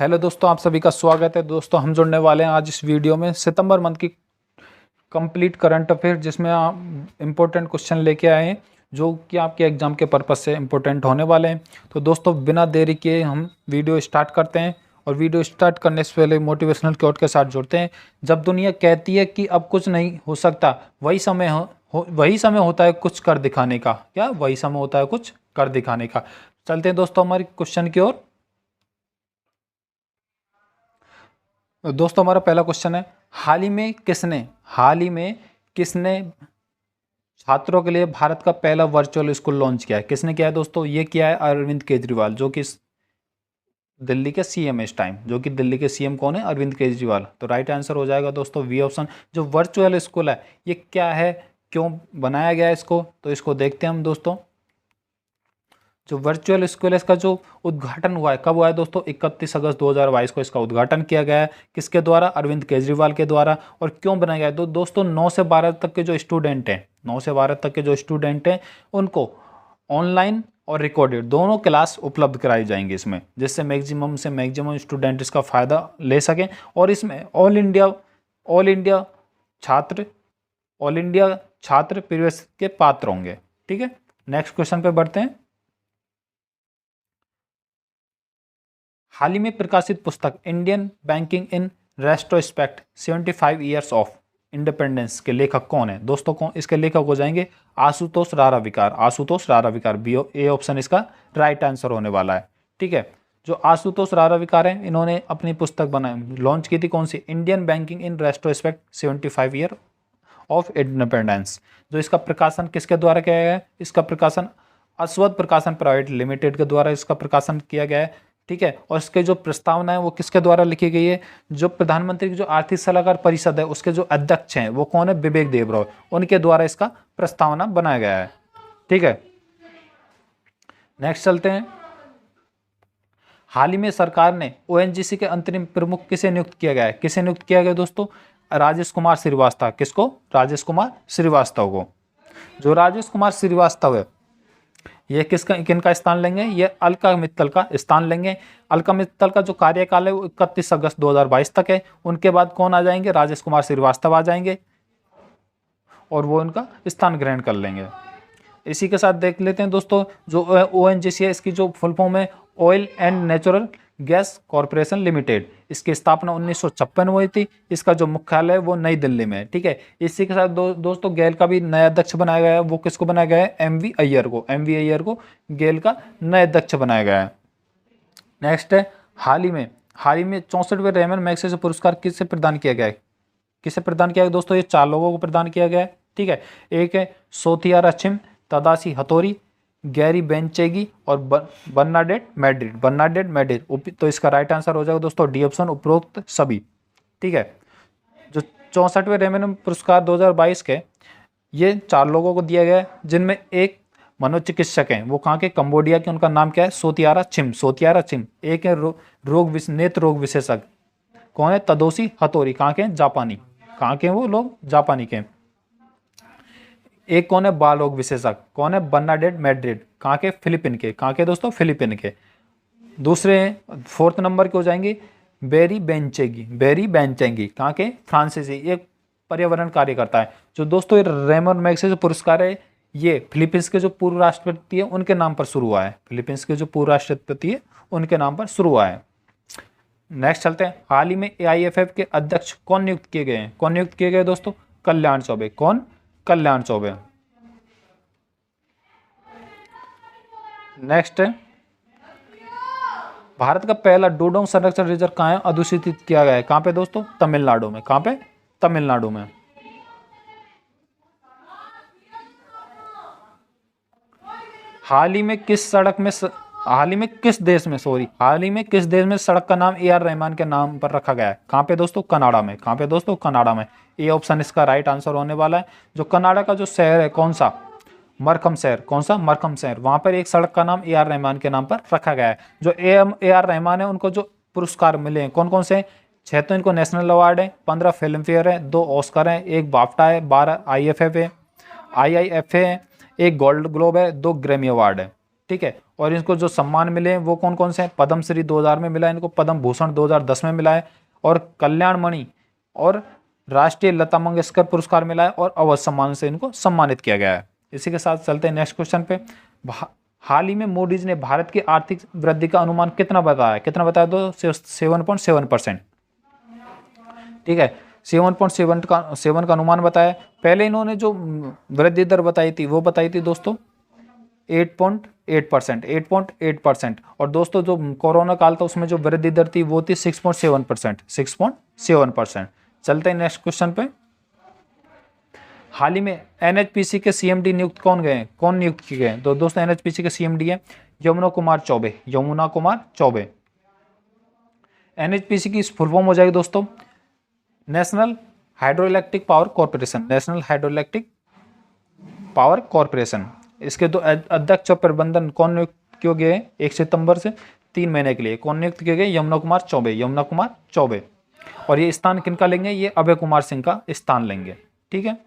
Hello दोस्तों, आप सभी का स्वागत है। दोस्तों हम जुड़ने वाले हैं आज इस वीडियो में सितंबर मंथ की कंप्लीट करंट अफेयर, जिसमें आप इम्पोर्टेंट क्वेश्चन लेके आए हैं जो कि आपके एग्जाम के पर्पस से इम्पोर्टेंट होने वाले हैं। तो दोस्तों बिना देरी किए हम वीडियो स्टार्ट करते हैं। और वीडियो स्टार्ट करने से पहले मोटिवेशनल कोट के साथ जुड़ते हैं। जब दुनिया कहती है कि अब कुछ नहीं हो सकता, वही समय होता है कुछ कर दिखाने का। क्या वही समय होता है कुछ कर दिखाने का। चलते हैं दोस्तों हमारे क्वेश्चन की ओर। दोस्तों हमारा पहला क्वेश्चन है, हाल ही में किसने छात्रों के लिए भारत का पहला वर्चुअल स्कूल लॉन्च किया है? किसने किया है दोस्तों? ये किया है अरविंद केजरीवाल, जो कि दिल्ली के सीएम है इस टाइम। जो कि दिल्ली के सीएम कौन है? अरविंद केजरीवाल। तो राइट आंसर हो जाएगा दोस्तों बी ऑप्शन। जो वर्चुअल स्कूल है ये क्या है, क्यों बनाया गया है इसको, तो इसको देखते हैं हम दोस्तों। जो वर्चुअल स्कूल है इसका जो उद्घाटन हुआ है, कब हुआ है दोस्तों? 31 अगस्त 2022 को इसका उद्घाटन किया गया है। किसके द्वारा? अरविंद केजरीवाल के द्वारा। और क्यों बनाया गया है? तो दोस्तों 9 से 12 तक के जो स्टूडेंट हैं, 9 से 12 तक के जो स्टूडेंट हैं उनको ऑनलाइन और रिकॉर्डेड दोनों क्लास उपलब्ध कराई जाएंगी इसमें, जिससे मैक्सिमम से मैक्सिमम स्टूडेंट इसका फ़ायदा ले सकें। और इसमें ऑल इंडिया छात्र प्रवेश के पात्र होंगे। ठीक है, नेक्स्ट क्वेश्चन पे बढ़ते हैं। हाल ही में प्रकाशित पुस्तक Indian banking in retrospect 75 years of independence के लेखक कौन है दोस्तों? कौन इसके लेखक हो जाएंगे? आशुतोष राराविकार। बी ए ऑप्शन इसका राइट आंसर होने वाला है। ठीक है, जो आशुतोष राराविकार हैं इन्होंने अपनी पुस्तक बनाई, लॉन्च की थी, कौन सी? Indian banking in retrospect 75 year of independence. जो इसका प्रकाशन किसके द्वारा किया गया है? इसका प्रकाशन अस्वद प्रकाशन प्राइवेट लिमिटेड के द्वारा इसका प्रकाशन किया गया है। ठीक है, और इसके जो प्रस्तावना है वो किसके द्वारा लिखी गई है? जो प्रधानमंत्री की जो आर्थिक सलाहकार परिषद है उसके जो अध्यक्ष हैं वो कौन है? बिबेक देबरॉय, उनके द्वारा इसका प्रस्तावना बनाया गया है। ठीक है, नेक्स्ट चलते हैं। हाल ही में सरकार ने ओएनजीसी के अंतरिम प्रमुख किसे नियुक्त किया गया है? किसे नियुक्त किया गया दोस्तों? राजेश कुमार श्रीवास्तव। किसको? राजेश कुमार श्रीवास्तव को। जो राजेश कुमार श्रीवास्तव है ये किनका स्थान लेंगे? ये अलका मित्तल का स्थान लेंगे। अलका मित्तल का जो कार्यकाल है वो 31 अगस्त 2022 तक है। उनके बाद कौन आ जाएंगे? राजेश कुमार श्रीवास्तव आ जाएंगे और वो उनका स्थान ग्रहण कर लेंगे। इसी के साथ देख लेते हैं दोस्तों, जो ओएनजीसी है इसकी जो फुल फॉर्म है oil and natural gas corporation limited. इसकी स्थापना 1956 में हुई थी। इसका जो मुख्यालय है वो नई दिल्ली में है। ठीक है, इसी के साथ दोस्तों गेल का भी नया अध्यक्ष बनाया गया है। वो किसको बनाया गया है? एमवी अय्यर को गेल का नया अध्यक्ष बनाया गया है। नेक्स्ट है, हाल ही में 64वें रेमन मैग्सेसे पुरस्कार किसे प्रदान किया गया है? किसे प्रदान किया गया दोस्तों? ये 4 लोगों को प्रदान किया गया है। ठीक है, एक है सोथियारा चिम, तदासी हथोरी, गैरी बेंचेगी और बर्नाडेट मैड्रिड। तो इसका राइट आंसर हो जाएगा दोस्तों डी ऑप्शन, उपरोक्त सभी। ठीक है, जो 64वें रेमन पुरस्कार 2022 के ये 4 लोगों को दिया गया है, जिनमें एक मनोचिकित्सक हैं, वो कहाँ के? कंबोडिया के। उनका नाम क्या है? सोतियारा चिम। एक है नेत्र रोग विशेषज्ञ, कौन है? तदोसी हथोरी। कहाँ के? जापानी। कहाँ के? वो लोग जापानी के। एक कौन है? बाल रोग विशेषज्ञ, कौन है? Bernadette Madrid. कहाँ के? फिलीपीन के। कहाँ के दोस्तों? फिलीपीन के। दूसरे 4th नंबर के हो जाएंगे बेरी बेंचेगी। कहाँ के? फ्रांसीसी, एक पर्यावरण कार्यकर्ता है। जो दोस्तों ये रेमन मैग्सेसे पुरस्कार है ये फिलीपींस के जो पूर्व राष्ट्रपति है उनके नाम पर शुरू हुआ है। फिलीपींस के जो पूर्व राष्ट्रपति है उनके नाम पर शुरू हुआ है। नेक्स्ट चलते हैं, हाल ही में AIFF के अध्यक्ष कौन नियुक्त किए गए हैं? कौन नियुक्त किए गए दोस्तों? कल्याण चौबे। कौन? कल्याण चौबे। नेक्स्ट है, भारत का पहला डूडोंग संरक्षण रिजर्व कहाँ है? अधिसूचित किया गया है। कहाँ पे दोस्तों? तमिलनाडु में। कहाँ पे? तमिलनाडु में। हाल ही में किस देश में सड़क का नाम AR रहमान के नाम पर रखा गया है? कहाँ पे दोस्तों? कनाडा में। कहाँ पे दोस्तों? कनाडा में। ये ऑप्शन इसका राइट आंसर होने वाला है। जो कनाडा का जो शहर है कौन सा? मरकम शहर। कौन सा? मरकम शहर। वहां पर एक सड़क का नाम AR रहमान के नाम पर रखा गया है। जो AR रहमान है उनको जो पुरस्कार मिले हैं कौन कौन से? 6 तो इनको नेशनल अवार्ड है, 15 फिल्म फेयर है, 2 ऑस्कर है, 1 बाफ्टा है, 12 IIFF है, एक गोल्ड ग्लोब है, 2 ग्रैमी अवार्ड है। ठीक है। और इनको जो सम्मान मिले हैं वो कौन कौन से हैं? पद्मश्री 2000 में मिला है इनको, पद्म भूषण 2010 में मिला है, और कल्याण मणि और राष्ट्रीय लता मंगेशकर पुरस्कार मिला है, और अवध सम्मान से इनको सम्मानित किया गया है। इसी के साथ चलते हैं नेक्स्ट क्वेश्चन पे। हाल ही में मूडीज ने भारत की आर्थिक वृद्धि का अनुमान कितना बताया? कितना बताया? तो 7.7%। ठीक है, 7.7 का अनुमान बताया। पहले इन्होंने जो वृद्धि दर बताई थी वो बताई थी दोस्तों 8.8%, 8.8%। और दोस्तों जो कोरोना काल था उसमें जो वृद्धि दर थी वो थी 6.7%, 6.7%। चलते हैं नेक्स्ट क्वेश्चन पे। हाल ही में एनएचपीसी के सीएमडी नियुक्त कौन गए? कौन नियुक्त किए गए? तो दोस्तों एनएचपीसी के सीएमडी है यमुना कुमार चौबे, यमुना कुमार चौबे। एनएचपीसी की फुल फॉर्म हो जाएगी दोस्तों national hydro electric power corporation, national hydro electric power corporation. इसके दो अध्यक्ष और प्रबंधन कौन नियुक्त किए गए? 1 सितंबर से 3 महीने के लिए कौन नियुक्त किए गए? यमुना कुमार चौबे, यमुना कुमार चौबे। और ये स्थान किनका लेंगे? ये अभय कुमार सिंह का स्थान लेंगे। ठीक है,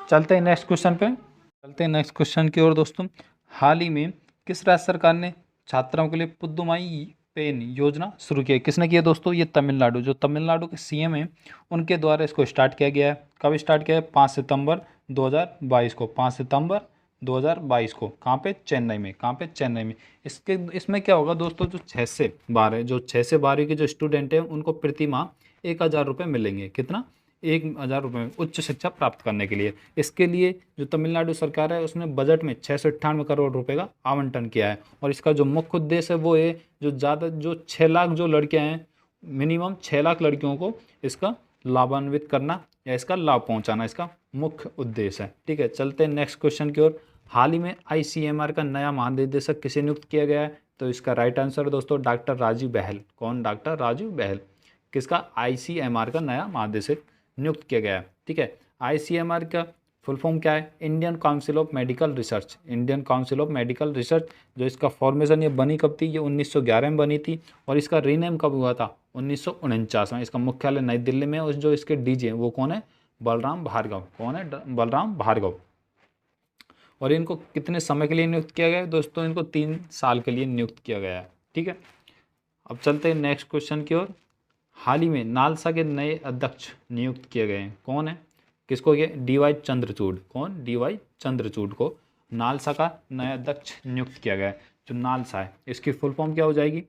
चलते हैं नेक्स्ट क्वेश्चन पे। चलते हैं नेक्स्ट क्वेश्चन की ओर दोस्तों। हाल ही में किस राज्य सरकार ने छात्राओं के लिए पुद्दुमाई पेन योजना शुरू की है? किसने की है दोस्तों? ये तमिलनाडु, जो तमिलनाडु के सीएम हैं उनके द्वारा इसको स्टार्ट किया गया है। कब स्टार्ट किया है? 5 सितंबर 2022 को, 5 सितंबर 2022 को। कहाँ पे? चेन्नई में। कहाँ पे? चेन्नई में। इसमें क्या होगा दोस्तों, जो 6 से 12 के जो स्टूडेंट हैं उनको प्रति माह 1000 रुपये मिलेंगे। कितना? 1000 रुपये उच्च शिक्षा प्राप्त करने के लिए। इसके लिए जो तमिलनाडु सरकार है उसने बजट में 698 करोड़ रुपए का आवंटन किया है। और इसका जो मुख्य उद्देश्य है वो है जो 6 लाख जो लड़कियां हैं, मिनिमम 6 लाख लड़कियों को इसका लाभान्वित करना या इसका लाभ पहुंचाना इसका मुख्य उद्देश्य है। ठीक है, चलते हैं नेक्स्ट क्वेश्चन की ओर। हाल ही में आईसीएमआर का नया महानिदेशक किसे नियुक्त किया गया है? तो इसका राइट आंसर दोस्तों डॉक्टर राजीव बहल। कौन? डॉक्टर राजीव बहल। किसका? आईसीएमआर का नया महानिदेशक नियुक्त किया गया है। ठीक है, आईसीएमआर का फुल फॉर्म क्या है? Indian council of medical research, Indian council of medical research. जो इसका फॉर्मेशन ये बनी कब थी? ये 1911 में बनी थी। और इसका रीनेम कब हुआ था? 1949 में। इसका मुख्यालय नई दिल्ली में है। और जो इसके डीजी हैं वो कौन है? बलराम भार्गव। कौन है? बलराम भार्गव। और इनको कितने समय के लिए नियुक्त किया गया है दोस्तों? इनको 3 साल के लिए नियुक्त किया गया है। ठीक है, अब चलते हैं नेक्स्ट क्वेश्चन की ओर। हाल ही में नालसा के नए अध्यक्ष नियुक्त किए गए हैं। कौन है? किसको? ये डीवाई चंद्रचूड़। कौन? डीवाई चंद्रचूड़ को नालसा का नया अध्यक्ष नियुक्त किया गया है। जो नालसा है इसकी फुल फॉर्म क्या हो जाएगी?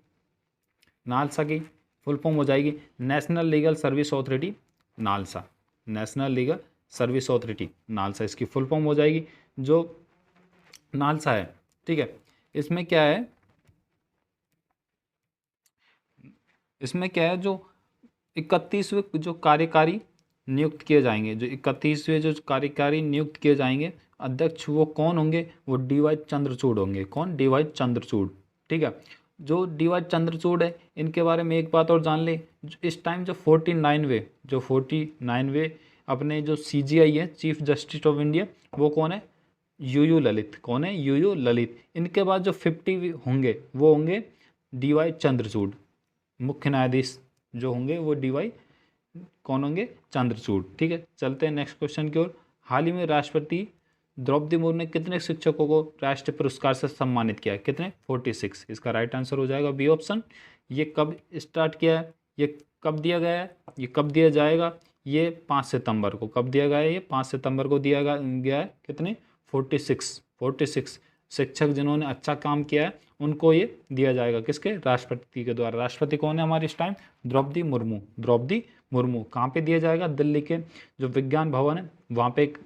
नालसा की फुल फॉर्म हो जाएगी national legal service authority NALSA, national legal service authority NALSA इसकी फुल फॉर्म हो जाएगी। जो नालसा है, ठीक है, इसमें क्या है? इसमें क्या है? जो 31वें जो कार्यकारी नियुक्त किए जाएंगे, जो 31वें जो कार्यकारी नियुक्त किए जाएंगे अध्यक्ष, वो कौन होंगे? वो डीवाई चंद्रचूड़ होंगे। कौन? डीवाई चंद्रचूड़। ठीक है, जो डीवाई चंद्रचूड़ है इनके बारे में एक बात और जान ले। इस टाइम जो 49वें अपने जो सीजीआई है, चीफ जस्टिस ऑफ इंडिया, वो कौन है? यूयू ललित। कौन है? यूयू ललित। इनके बाद जो 50 होंगे वो होंगे डीवाई चंद्रचूड़। मुख्य न्यायाधीश जो होंगे वो डीवाई कौन होंगे? चंद्रचूड़। ठीक है, चलते हैं नेक्स्ट क्वेश्चन की ओर। हाल ही में राष्ट्रपति द्रौपदी मुर्मू ने कितने शिक्षकों को राष्ट्रीय पुरस्कार से सम्मानित किया है? कितने? 46। इसका राइट आंसर हो जाएगा बी ऑप्शन। ये कब स्टार्ट किया है? ये कब दिया गया है? ये कब दिया जाएगा? ये 5 सितंबर को। कब दिया गया है? ये 5 सितंबर को दिया गया है। कितने? 46 शिक्षक जिन्होंने अच्छा काम किया है उनको ये दिया जाएगा। किसके? राष्ट्रपति के द्वारा। राष्ट्रपति कौन है हमारे इस टाइम? द्रौपदी मुर्मू। द्रौपदी मुर्मू। कहाँ पे दिया जाएगा? दिल्ली के जो विज्ञान भवन है वहाँ पे एक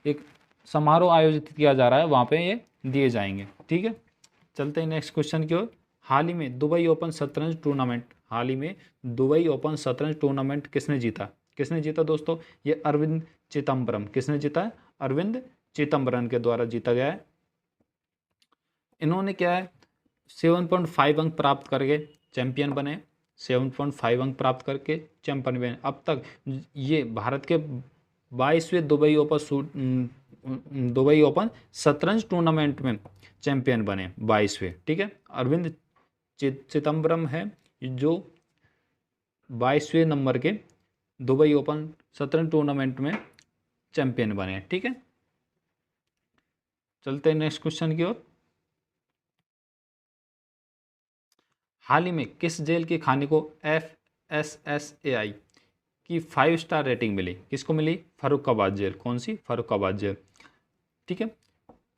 एक समारोह आयोजित किया जा रहा है, वहाँ पे ये दिए जाएंगे। ठीक है, चलते हैं नेक्स्ट क्वेश्चन की ओर। हाल ही में दुबई ओपन शतरंज टूर्नामेंट किसने जीता? किसने जीता दोस्तों? ये अरविंद चिदम्बरम। किसने जीता है? अरविंद चिदम्बरम के द्वारा जीता गया है। इन्होंने क्या है? 7.5 अंक प्राप्त करके चैंपियन बने। 7.5 अंक प्राप्त करके चैंपियन बने। अब तक ये भारत के 22वें दुबई ओपन शतरंज टूर्नामेंट में चैंपियन बने, 22वें। ठीक है, अरविंद चिदम्बरम है जो 22वें नंबर के दुबई ओपन शतरंज टूर्नामेंट में चैंपियन बने। ठीक है, चलते हैं नेक्स्ट क्वेश्चन की ओर। हाल ही में किस जेल के खाने को FSSAI की 5 स्टार रेटिंग मिली? किसको मिली? फर्रुखाबाद जेल। कौन सी? फर्रुखाबाद जेल। ठीक है,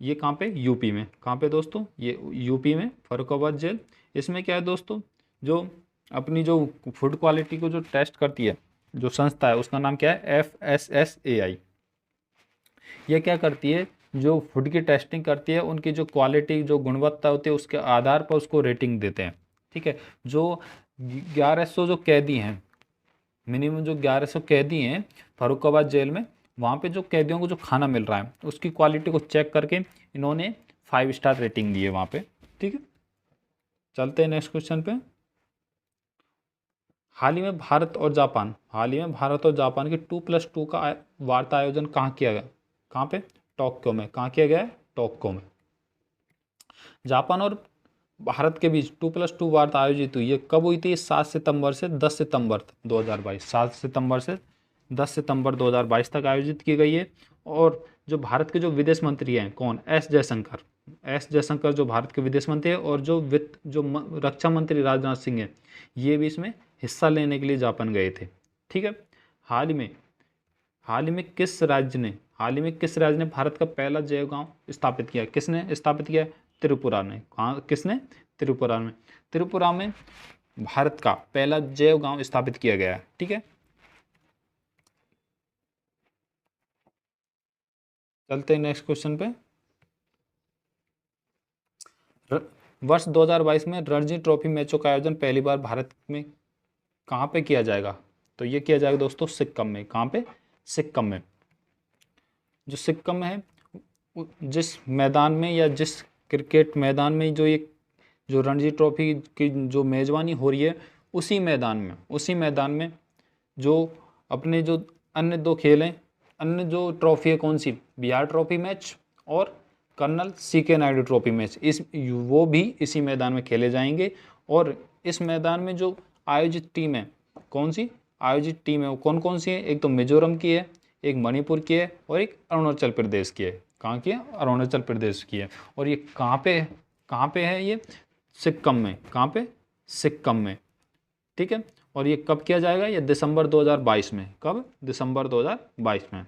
ये कहाँ पे? यूपी में। कहाँ पे दोस्तों? ये यूपी में फर्रुखाबाद जेल। इसमें क्या है दोस्तों, जो अपनी जो फूड क्वालिटी को जो टेस्ट करती है जो संस्था है, उसका नाम क्या है? FSSAI। ये क्या करती है? जो फूड की टेस्टिंग करती है, उनकी जो क्वालिटी, जो गुणवत्ता होती है, उसके आधार पर उसको रेटिंग देते हैं। ठीक है, जो 1100 जो कैदी हैं, मिनिमम जो 1100 कैदी हैं फर्रुखाबाद जेल में, वहाँ पे जो कैदियों को जो खाना मिल रहा है उसकी क्वालिटी को चेक करके इन्होंने 5 स्टार रेटिंग दी है वहाँ पे। ठीक है, चलते हैं नेक्स्ट क्वेश्चन पे। हाल ही में भारत और जापान, हाल ही में भारत और जापान के 2+2 का वार्ता आयोजन कहाँ किया गया? कहाँ पे? टोक्यो में। कहाँ किया गया है? टोक्यो में। जापान और भारत के बीच 2+2 वार्ता आयोजित हुई है। कब हुई थी? 7 सितंबर से 10 सितंबर 2022। 7 सितंबर से 10 सितंबर 2022 तक आयोजित की गई है। और जो भारत के जो विदेश मंत्री हैं, कौन? एस जयशंकर। एस जयशंकर जो भारत के विदेश मंत्री है, और जो रक्षा मंत्री राजनाथ सिंह है, ये भी इसमें हिस्सा लेने के लिए जापान गए थे। ठीक है, हाल ही में किस राज्य ने भारत का पहला जैव गांव स्थापित किया? किसने स्थापित किया? त्रिपुरा ने। कहाँ? किसने? त्रिपुरा में। त्रिपुरा में भारत का पहला जैव गांव स्थापित किया गया है। ठीक है, चलते हैं नेक्स्ट क्वेश्चन पे। वर्ष 2022 में रणजी ट्रॉफी मैचों का आयोजन पहली बार भारत में कहाँ पे किया जाएगा? तो ये किया जाएगा दोस्तों सिक्किम में। कहाँ पे? सिक्किम में। जो सिक्किम में है, जिस मैदान में या जिस क्रिकेट मैदान में जो रणजी ट्रॉफी की जो मेज़बानी हो रही है, उसी मैदान में जो अपने जो अन्य दो खेल हैं, अन्य जो ट्रॉफी है, कौन सी? बिहार ट्रॉफी मैच और colonel CK Naidu trophy match, वो भी इसी मैदान में खेले जाएंगे। और इस मैदान में जो आयोजित टीम है, कौन सी आयोजित टीम है, वो कौन कौन सी है? एक तो मिजोरम की है, एक मणिपुर की है, और एक अरुणाचल प्रदेश की है। कहाँ की है? अरुणाचल प्रदेश की है। और ये कहाँ पे है? ये सिक्किम में। कहाँ पे? सिक्किम में। ठीक है, और ये कब किया जाएगा? ये दिसंबर 2022 में। कब? दिसंबर 2022 में।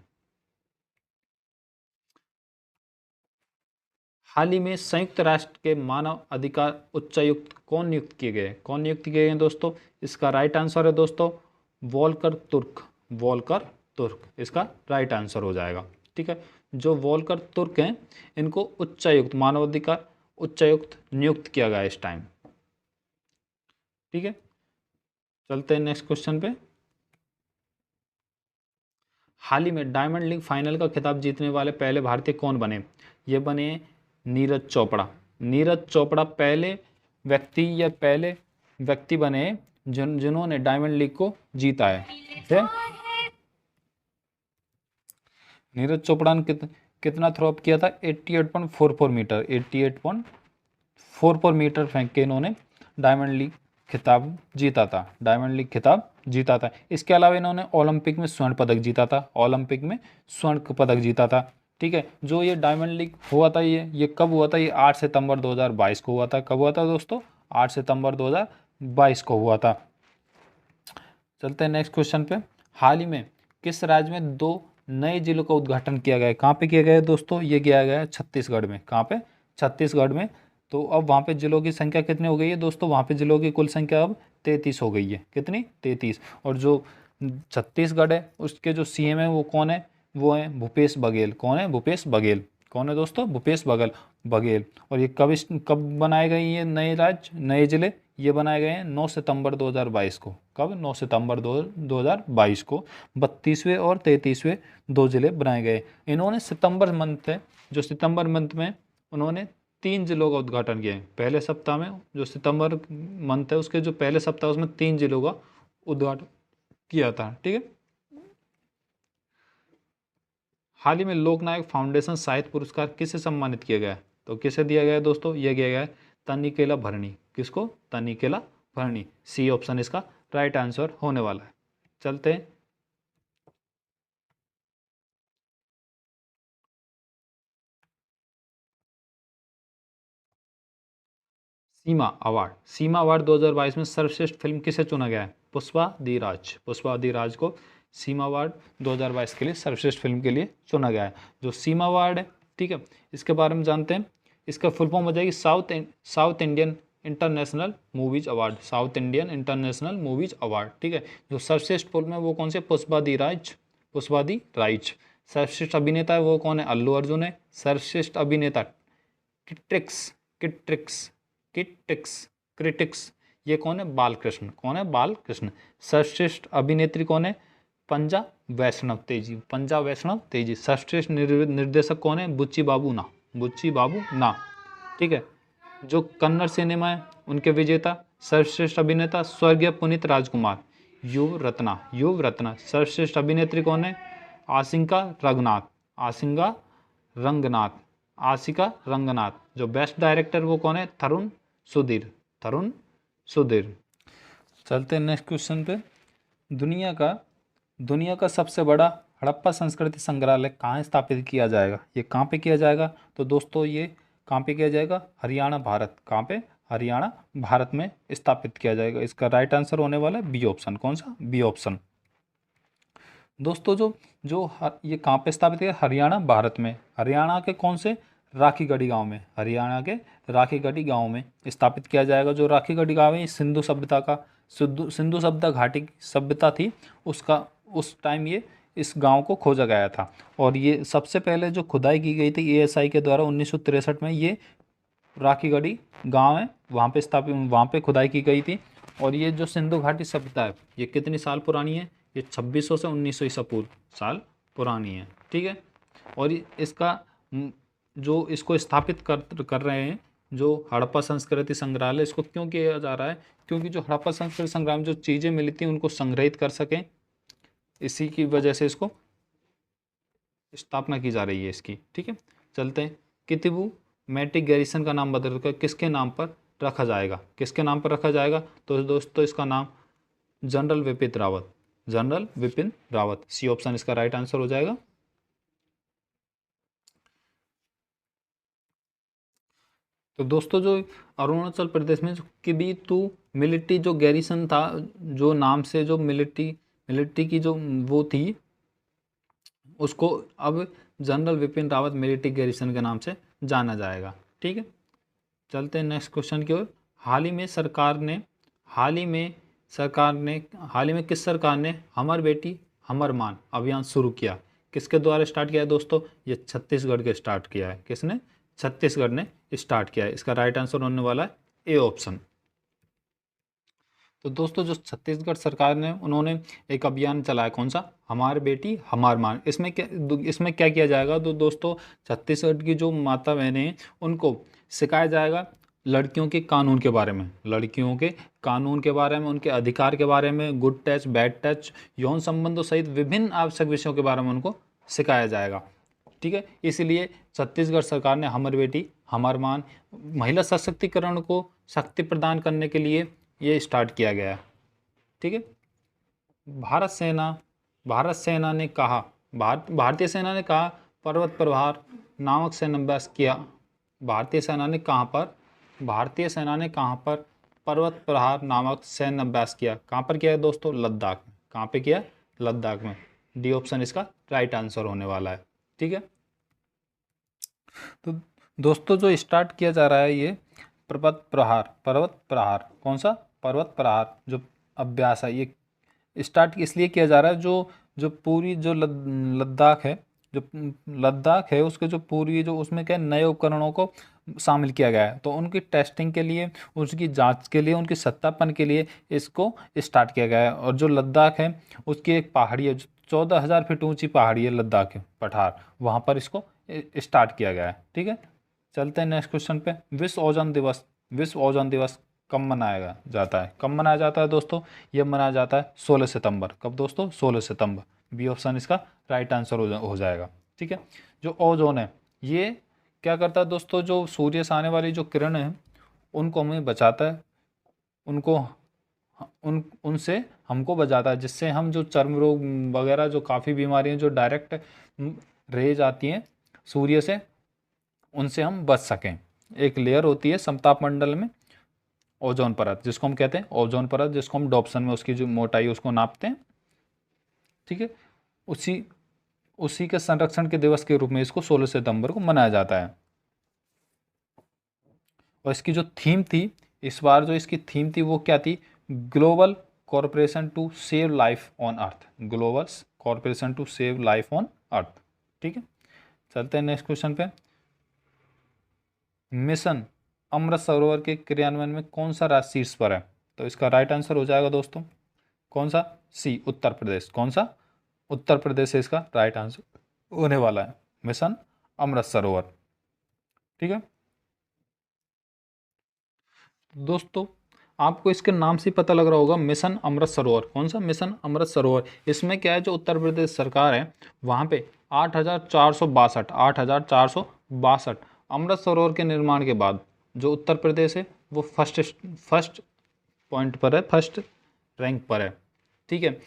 हाल ही में संयुक्त राष्ट्र के मानव अधिकार उच्चायुक्त कौन नियुक्त किए गए? कौन नियुक्त किए गए हैं दोस्तों? इसका राइट आंसर है दोस्तों वोल्कर तुर्क। वोल्कर तुर्क इसका राइट आंसर हो जाएगा। ठीक है, जो वोल्कर तुर्क हैं, इनको उच्चायुक्त, मानवाधिकार उच्चायुक्त नियुक्त किया गया इस टाइम। ठीक है, चलते हैं नेक्स्ट क्वेश्चन पे। हाल ही में डायमंड लीग फाइनल का खिताब जीतने वाले पहले भारतीय कौन बने? ये बने नीरज चोपड़ा। नीरज चोपड़ा पहले व्यक्ति बने जिन्होंने डायमंड लीग को जीता है। ठीक है, नीरज चोपड़ा ने कितना थ्रो अप किया था? 88.44 मीटर। 88.44 मीटर फेंक के इन्होंने डायमंड लीग खिताब जीता था। डायमंड लीग खिताब जीता था। इसके अलावा इन्होंने ओलंपिक में स्वर्ण पदक जीता था। ओलंपिक में स्वर्ण पदक जीता था। ठीक है, जो ये डायमंड लीग हुआ था, ये कब हुआ था? ये 8 सितंबर 2022 को हुआ था। कब हुआ था दोस्तों? 8 सितंबर 2022 को हुआ था। चलते हैं नेक्स्ट क्वेश्चन पे। हाल ही में किस राज्य में 2 नए जिलों का उद्घाटन किया गया है? कहाँ पे किया गया है दोस्तों? ये किया गया है छत्तीसगढ़ में। कहाँ पे? छत्तीसगढ़ में। तो अब वहाँ पे जिलों की संख्या कितनी हो गई है दोस्तों? वहाँ पे जिलों की कुल संख्या अब 33 हो गई है। कितनी? 33। और जो छत्तीसगढ़ है, उसके जो CM है वो कौन है? वो है भूपेश बघेल। कौन है? भूपेश बघेल। कौन है दोस्तों? भूपेश बघेल। और ये कब बनाए गए ये नए राज्य, नए जिले? ये बनाए गए हैं 9 सितंबर 2022 को। कब? 9 सितंबर 2022 को 32वें और 33वें 2 जिले बनाए गए। इन्होंने सितंबर मंथ है, जो सितंबर मंथ में उन्होंने 3 जिलों का उद्घाटन किया है। पहले सप्ताह में, जो सितंबर मंथ है उसके जो पहले सप्ताह, उसमें 3 जिलों का उद्घाटन किया था। ठीक है, हाल ही में लोकनायक फाउंडेशन साहित्य पुरस्कार किसे सम्मानित किया गया है? तो किसे दिया गया है दोस्तों? यह किया गया है तनिकेला भरणी। किसको? तनिकेला भरणी। C ऑप्शन इसका राइट आंसर होने वाला है। चलते हैं सीमा अवार्ड 2022 में सर्वश्रेष्ठ फिल्म किसे चुना गया है? पुष्पा दी राज को सीमा अवार्ड 2022 के लिए सर्वश्रेष्ठ फिल्म के लिए चुना गया है। जो सीमा अवार्ड है, ठीक है, इसके बारे में जानते हैं। इसका फुल फॉर्म हो जाएगी south Indian international movies award, south Indian international movies award, ठीक है। जो सर्वश्रेष्ठ फिल्म है वो कौन से? पुष्पा दी राज। सर्वश्रेष्ठ अभिनेता है वो कौन है? अल्लू अर्जुन है। सर्वश्रेष्ठ अभिनेता क्रिटिक्स ये कौन है? बालकृष्ण। सर्वश्रेष्ठ अभिनेत्री कौन है? पंजा वैष्णव तेजी। सर्वश्रेष्ठ निर्देशक कौन है? बुच्ची बाबू ना, ठीक है। जो कन्नड़ सिनेमा है उनके विजेता सर्वश्रेष्ठ अभिनेता स्वर्गीय पुनीत राजकुमार। युवरत्ना। सर्वश्रेष्ठ अभिनेत्री कौन है? आशिका रंगनाथ। जो बेस्ट डायरेक्टर वो कौन है? तरुण सुधीर। चलते हैं नेक्स्ट क्वेश्चन पे। दुनिया का सबसे बड़ा हड़प्पा संस्कृति संग्रहालय कहाँ स्थापित किया जाएगा? ये कहाँ पे किया जाएगा? तो दोस्तों ये कहाँ पे किया जाएगा? हरियाणा, भारत। कहाँ पे? हरियाणा, भारत में स्थापित किया जाएगा। इसका राइट आंसर होने वाला है बी ऑप्शन। कौन सा? B option. दोस्तों ये कहाँ पे स्थापित किया? हरियाणा, भारत में। हरियाणा के कौन से? राखीगढ़ी गांव में। हरियाणा के राखीगढ़ी गांव में स्थापित किया जाएगा। जो राखीगढ़ी गांव है सिंधु सभ्यता घाटी सभ्यता थी, उसका उस टाइम ये इस गांव को खोजा गया था। और ये सबसे पहले जो खुदाई की गई थी ASI के द्वारा 1963 में, ये राखीगढ़ी गांव है वहाँ पे खुदाई की गई थी। और ये जो सिंधु घाटी सभ्यता है ये कितनी साल पुरानी है? ये 2600 से 1900 ईसा पूर्व साल पुरानी है, ठीक है। और इसका जो इसको स्थापित कर रहे हैं जो हड़प्पा संस्कृति संग्रहालय, इसको क्यों किया जा रहा है? क्योंकि जो हड़प्पा संस्कृति संग्रहालय में जो चीज़ें मिली थी उनको संग्रहित कर सकें, इसी की वजह से इसको स्थापना की जा रही है इसकी, ठीक है। चलते हैं। कितिबु मैट्रिक गैरिसन का नाम बदलकर किसके नाम पर रखा जाएगा? तो दोस्तों इसका नाम general Vipin Rawat. C option इसका राइट आंसर हो जाएगा। तो दोस्तों जो अरुणाचल प्रदेश में जो किबिथु मिलिट्री जो गैरिसन था, जो नाम से जो मिलिट्री की जो वो थी, उसको अब general Vipin Rawat military garrison के नाम से जाना जाएगा, ठीक है। चलते हैं नेक्स्ट क्वेश्चन की ओर। हाल ही में किस सरकार ने हमर बेटी हमर मान अभियान शुरू किया? किसके द्वारा स्टार्ट किया है दोस्तों? ये छत्तीसगढ़ के स्टार्ट किया है। किसने? छत्तीसगढ़ ने स्टार्ट किया है। इसका राइट आंसर होने वाला है ए ऑप्शन। तो दोस्तों जो छत्तीसगढ़ सरकार ने उन्होंने एक अभियान चलाया, कौन सा? हमारी बेटी हमार मान। इसमें क्या किया जाएगा? तो दोस्तों छत्तीसगढ़ की जो माता बहनें हैं उनको सिखाया जाएगा लड़कियों के कानून के बारे में, उनके अधिकार के बारे में, गुड टच, बैड टच, यौन संबंधों सहित विभिन्न आवश्यक विषयों के बारे में उनको सिखाया जाएगा, ठीक है। इसलिए छत्तीसगढ़ सरकार ने हमर बेटी हमार मान महिला सशक्तिकरण को शक्ति प्रदान करने के लिए ये स्टार्ट किया गया है, ठीक है। भारतीय सेना ने कहा पर्वत प्रहार नामक सैन्याभ्यास किया। भारतीय सेना ने कहाँ पर पर्वत प्रहार नामक सैन्याभ्यास किया? कहाँ पर किया है दोस्तों? लद्दाख में। कहाँ पे किया? लद्दाख में। डी ऑप्शन इसका राइट आंसर होने वाला है, ठीक है। तो दोस्तों जो स्टार्ट किया जा रहा है ये पर्वत प्रहार कौन सा? पर्वत प्रहार जो अभ्यास है ये स्टार्ट इसलिए किया जा रहा है जो पूरी जो लद्दाख है उसके जो पूरी जो उसमें क्या नए उपकरणों को शामिल किया गया है। तो उनकी टेस्टिंग के लिए, उसकी जांच के लिए, उनकी सत्यापन के लिए इसको स्टार्ट किया गया है। और जो लद्दाख है उसकी एक पहाड़ी है, 14,000 फीट ऊंची पहाड़ी है लद्दाख के पठार, वहाँ पर इसको स्टार्ट किया गया है, ठीक है। चलते हैं नेक्स्ट क्वेश्चन पे। विश्व ओजोन दिवस कब मनाया जाता है दोस्तों? यह मनाया जाता है 16 सितंबर। कब दोस्तों? 16 सितंबर। बी ऑप्शन इसका राइट आंसर हो जाएगा, ठीक है। जो ओजोन है ये क्या करता है दोस्तों? जो सूर्य से आने वाली जो किरण है उनको हमें बचाता है, उनसे हमको बचाता है, जिससे हम जो चर्म रोग वगैरह जो काफ़ी बीमारियां जो डायरेक्ट रेज आती हैं सूर्य से, उनसे हम बच सकें। एक लेयर होती है समताप मंडल में, ओजोन परत, जिसको हम कहते हैं ओजोन परत, जिसको हम डॉप्सन में उसकी जो मोटाई उसको नापते हैं, ठीक है। उसी उसी के संरक्षण के दिवस के रूप में इसको 16 सितंबर को मनाया जाता है। और इसकी जो थीम थी, इस बार जो इसकी थीम थी वो क्या थी, global corporation to save life on earth, global corporation to save life on earth, ठीक है। चलते हैं नेक्स्ट क्वेश्चन पे। मिशन अमृत सरोवर के क्रियान्वयन में कौन सा राज्य शीर्ष पर है? तो इसका राइट आंसर हो जाएगा दोस्तों कौन सा, सी, उत्तर प्रदेश। कौन सा, उत्तर प्रदेश से इसका राइट आंसर होने वाला है, मिशन अमृत सरोवर, ठीक है। दोस्तों आपको इसके नाम से पता लग रहा होगा, मिशन अमृत सरोवर। कौन सा, मिशन अमृत सरोवर। इसमें क्या है, जो उत्तर प्रदेश सरकार है वहाँ पे 8,462 अमृत सरोवर के निर्माण के बाद जो उत्तर प्रदेश है वो फर्स्ट पॉइंट पर है, फर्स्ट रैंक पर है, ठीक है।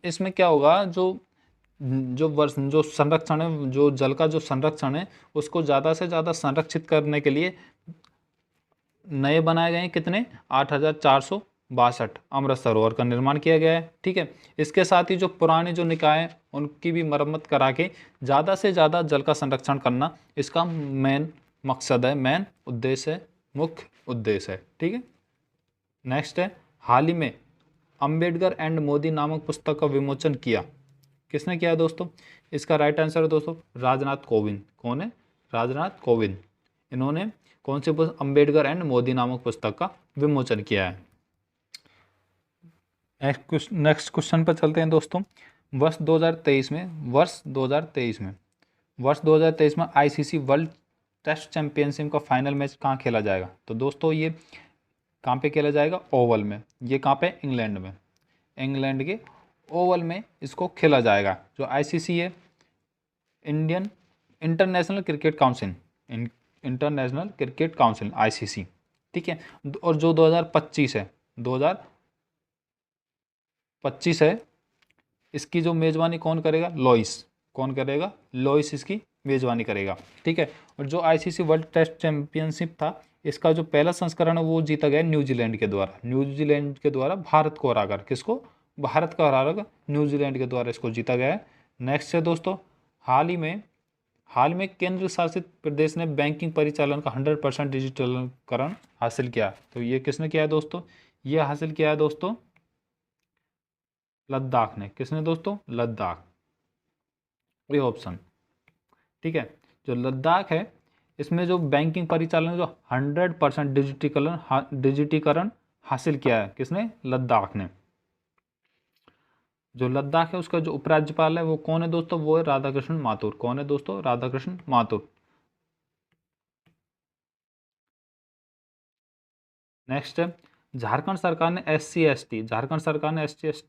इसमें क्या होगा, जो संरक्षण है, जो जल का जो संरक्षण है उसको ज़्यादा से ज़्यादा संरक्षित करने के लिए नए बनाए गए हैं कितने, 8,462 अमृत सरोवर का निर्माण किया गया है, ठीक है। इसके साथ ही जो पुराने जो निकाय हैं उनकी भी मरम्मत करा के ज़्यादा से ज़्यादा जल का संरक्षण करना इसका मेन मकसद है, मेन उद्देश्य है, मुख्य उद्देश्य है, ठीक है। नेक्स्ट है, हाल ही में अंबेडकर एंड मोदी नामक पुस्तक का विमोचन किया, किसने किया है दोस्तों? इसका राइट आंसर है दोस्तों राजनाथ कोविंद। कौन है? राजनाथ कोविंद। इन्होंने कौन सी पुस्तक, अंबेडकर एंड मोदी नामक पुस्तक का विमोचन किया है। नेक्स्ट क्वेश्चन पर चलते हैं दोस्तों। वर्ष 2023 में आईसीसी वर्ल्ड टेस्ट चैंपियनशिप का फाइनल मैच कहाँ खेला जाएगा? तो दोस्तों ये कहाँ पे खेला जाएगा? ओवल में। ये कहाँ पे? इंग्लैंड में। इंग्लैंड के ओवल में इसको खेला जाएगा। जो आईसीसी है, Indian international cricket council, international cricket council, ICC, ठीक है। और जो 2025 है, 2025 है, इसकी जो मेज़बानी कौन करेगा? लॉइस। कौन करेगा? लॉइस इसकी मेज़बानी करेगा, ठीक है। और जो आईसीसी वर्ल्ड टेस्ट चैंपियनशिप था, इसका जो पहला संस्करण है वो जीता गया न्यूजीलैंड के द्वारा। न्यूजीलैंड के द्वारा भारत को हराकर, किसको? भारत को हराकर न्यूजीलैंड के द्वारा इसको जीता गया है। नेक्स्ट है दोस्तों, हाल ही में केंद्र शासित प्रदेश ने बैंकिंग परिचालन का 100% डिजिटलीकरण हासिल किया। तो ये किसने किया है दोस्तों? ये हासिल किया है दोस्तों लद्दाख ने। किसने दोस्तों? लद्दाख, ये ऑप्शन, ठीक है। जो लद्दाख है इसमें जो बैंकिंग परिचालन जो 100% डिजिटीकरण हासिल किया है, किसने? लद्दाख ने। जो लद्दाख है उसका जो उपराज्यपाल है वो कौन है दोस्तों? वो है राधाकृष्ण माथुर। कौन है दोस्तों? राधाकृष्ण माथुर। नेक्स्ट है, झारखंड सरकार ने एस सी एस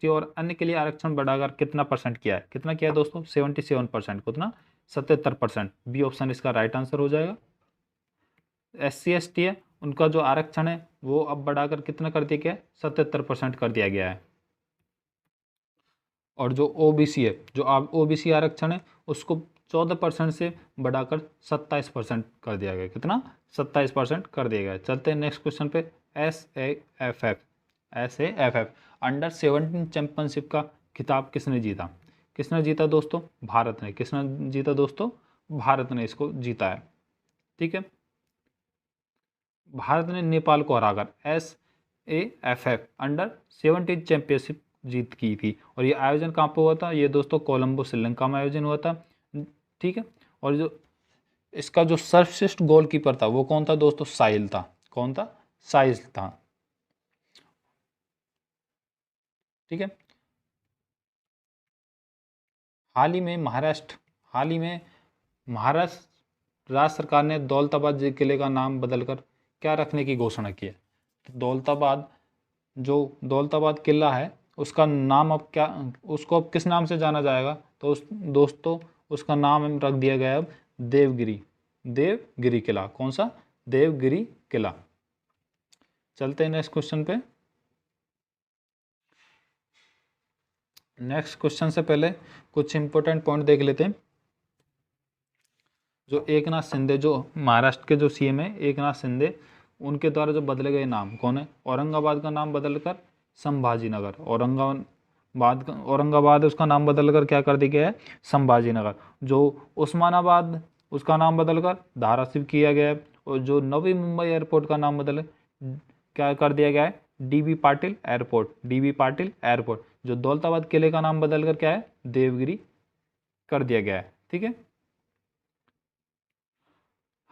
टी और अन्य के लिए आरक्षण बढ़ाकर कितना परसेंट किया है? कितना किया है दोस्तों? 77%। कितना? 77%। बी ऑप्शन इसका राइट आंसर हो जाएगा। एस सी है उनका जो आरक्षण है वो अब बढ़ाकर कितना कर दिया गया है? 77% कर दिया गया है। और जो ओबीसी है, जो ओबीसी आरक्षण है उसको 14% से बढ़ाकर 27% कर दिया गया। कितना? 27% कर दिया गया। चलते हैं नेक्स्ट क्वेश्चन पे। S A F F under 17 championship का खिताब किसने जीता? किसने जीता दोस्तों? भारत ने। किसने जीता दोस्तों? भारत ने इसको जीता है, ठीक है। भारत ने नेपाल को हराकर SAFF अंडर 17 चैंपियनशिप जीत की थी। और ये आयोजन कहाँ पर हुआ था? ये दोस्तों कोलंबो श्रीलंका में आयोजन हुआ था, ठीक है। और जो इसका जो सर्वश्रेष्ठ गोलकीपर था वो कौन था दोस्तों? साहिल था। कौन था? साहिल था, ठीक है। हाल ही में महाराष्ट्र राज्य सरकार ने दौलताबाद किले का नाम बदलकर क्या रखने की घोषणा की है? तो दौलताबाद किला है उसका नाम अब क्या, उसको अब किस नाम से जाना जाएगा? तो दोस्तों उसका नाम रख दिया गया अब देवगिरी किला। कौन सा? देवगिरी किला। चलते हैं नेक्स्ट क्वेश्चन पे। नेक्स्ट क्वेश्चन से पहले कुछ इंपॉर्टेंट पॉइंट देख लेते हैं। जो एकनाथ शिंदे, जो महाराष्ट्र के जो सीएम है एकनाथ शिंदे, उनके द्वारा जो बदले गए नाम कौन है? औरंगाबाद का नाम बदलकर संभाजी नगर, औरंगाबाद उसका नाम बदलकर क्या कर दिया गया है? संभाजी नगर। जो उस्मानाबाद उसका नाम बदलकर धाराशिव किया गया है। और जो नवी मुंबई एयरपोर्ट का नाम बदल क्या कर दिया गया है? DB Patil airport, dB Patil airport. जो दौलताबाद किले का नाम बदलकर क्या है? देवगिरी कर दिया गया है। ठीक है।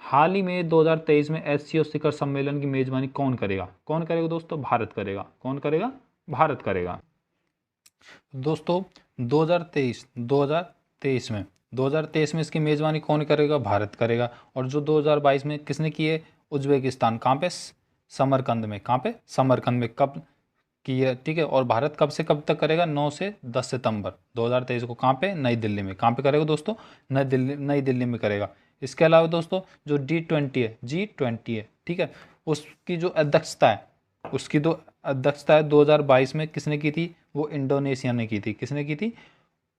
हाल ही में 2023 में एससीओ शिखर सम्मेलन की मेजबानी कौन करेगा? कौन करेगा दोस्तों? भारत करेगा। कौन करेगा? भारत करेगा। दोस्तों 2023 में इसकी मेजबानी कौन करेगा? भारत करेगा। और जो 2022 में किसने की है? उज्बेकिस्तान। कहाँ पे? समरकंद में। कहाँ पे? समरकंद में। कब की है? ठीक है। और भारत कब से कब तक करेगा? 9 से 10 सितंबर 2023 को। कहाँ पे? नई दिल्ली में। कहाँ पे करेगा दोस्तों? नई दिल्ली में करेगा। इसके अलावा दोस्तों जो G20 है, ठीक है, उसकी जो अध्यक्षता है, 2022 में किसने की थी? वो इंडोनेशिया ने की थी। किसने की थी?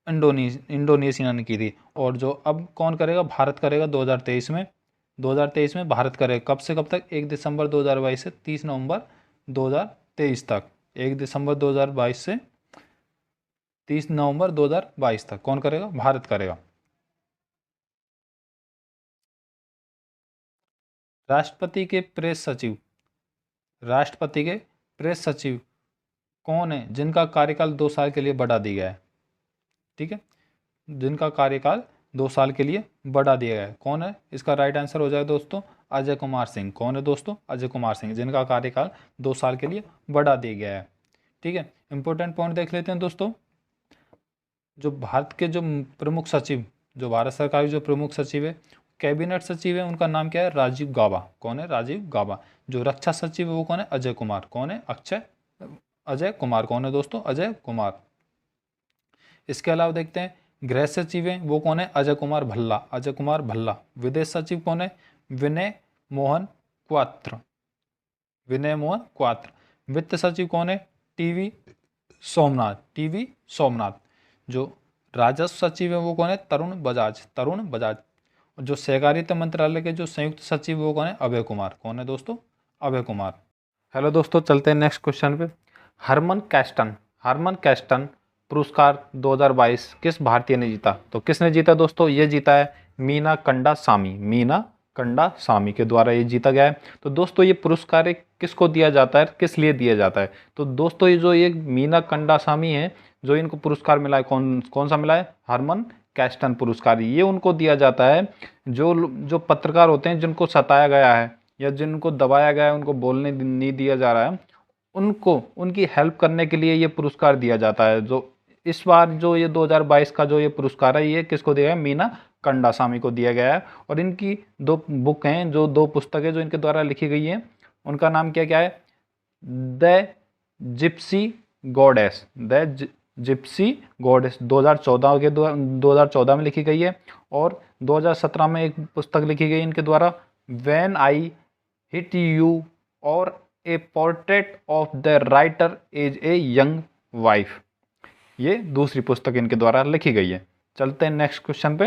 इंडोनेशिया ने की थी। और जो अब कौन करेगा? भारत करेगा 2023 में। 2023 में भारत करेगा। कब से कब तक? 1 दिसंबर 2022 से 30 नवंबर 2023 तक। 1 दिसंबर 2022 से 30 नवंबर 2022 तक कौन करेगा? भारत करेगा। राष्ट्रपति के प्रेस सचिव कौन है जिनका कार्यकाल 2 साल के लिए बढ़ा दिया गया है? ठीक है, जिनका कार्यकाल 2 साल के लिए बढ़ा दिया गया है। कौन है? इसका राइट आंसर हो जाएगा दोस्तों अजय कुमार सिंह। कौन है दोस्तों? अजय कुमार सिंह, जिनका कार्यकाल 2 साल के लिए बढ़ा दिया गया है। ठीक है। इंपॉर्टेंट पॉइंट देख लेते हैं दोस्तों। जो भारत के जो प्रमुख सचिव, जो भारत सरकार के जो प्रमुख सचिव है, कैबिनेट सचिव है, उनका नाम क्या है? राजीव गाबा। कौन है? राजीव गाबा। जो रक्षा सचिव है वो कौन है? अजय कुमार। कौन है? अजय कुमार। कौन है दोस्तों? अजय कुमार। इसके अलावा देखते हैं गृह सचिव है वो कौन है? अजय कुमार भल्ला। अजय कुमार भल्ला। विदेश सचिव कौन है? विनय मोहन क्वात्र। विनय मोहन क्वात्र। वित्त सचिव कौन है? टीवी सोमनाथ। जो राजस्व सचिव है वो कौन है? तरुण बजाज। जो सहकारिता मंत्रालय के जो संयुक्त सचिव वो कौन है? अभय कुमार। कौन है दोस्तों? अभय कुमार। हेलो दोस्तों, चलते हैं नेक्स्ट क्वेश्चन पे। हरमन कैस्टन पुरस्कार 2022 किस भारतीय ने जीता? तो किसने जीता दोस्तों? ये जीता है मीना कंडासामी के द्वारा ये जीता गया है। तो दोस्तों ये पुरस्कार किसको दिया जाता है, किस लिए दिया जाता है? तो दोस्तों ये मीना कंडासामी है, जो इनको पुरस्कार मिला है, कौन सा मिला है? हरमन कैस्टन पुरस्कार। ये उनको दिया जाता है जो पत्रकार होते हैं जिनको सताया गया है या जिनको दबाया गया है, उनको बोलने नहीं दिया जा रहा है, उनको उनकी हेल्प करने के लिए ये पुरस्कार दिया जाता है। जो इस बार जो ये 2022 का जो ये पुरस्कार है, ये किसको दिया गया? मीना कंडासामी को दिया गया है। और इनकी 2 बुक हैं, जो 2 पुस्तकें जो इनके द्वारा लिखी गई हैं, उनका नाम क्या क्या है? द जिप्सी गॉडेस 2014 में लिखी गई है। और 2017 में एक पुस्तक लिखी गई इनके द्वारा, व्हेन आई हिट यू, और a portrait of the writer as a young wife. ये दूसरी पुस्तक इनके द्वारा लिखी गई है। चलते हैं नेक्स्ट क्वेश्चन पे।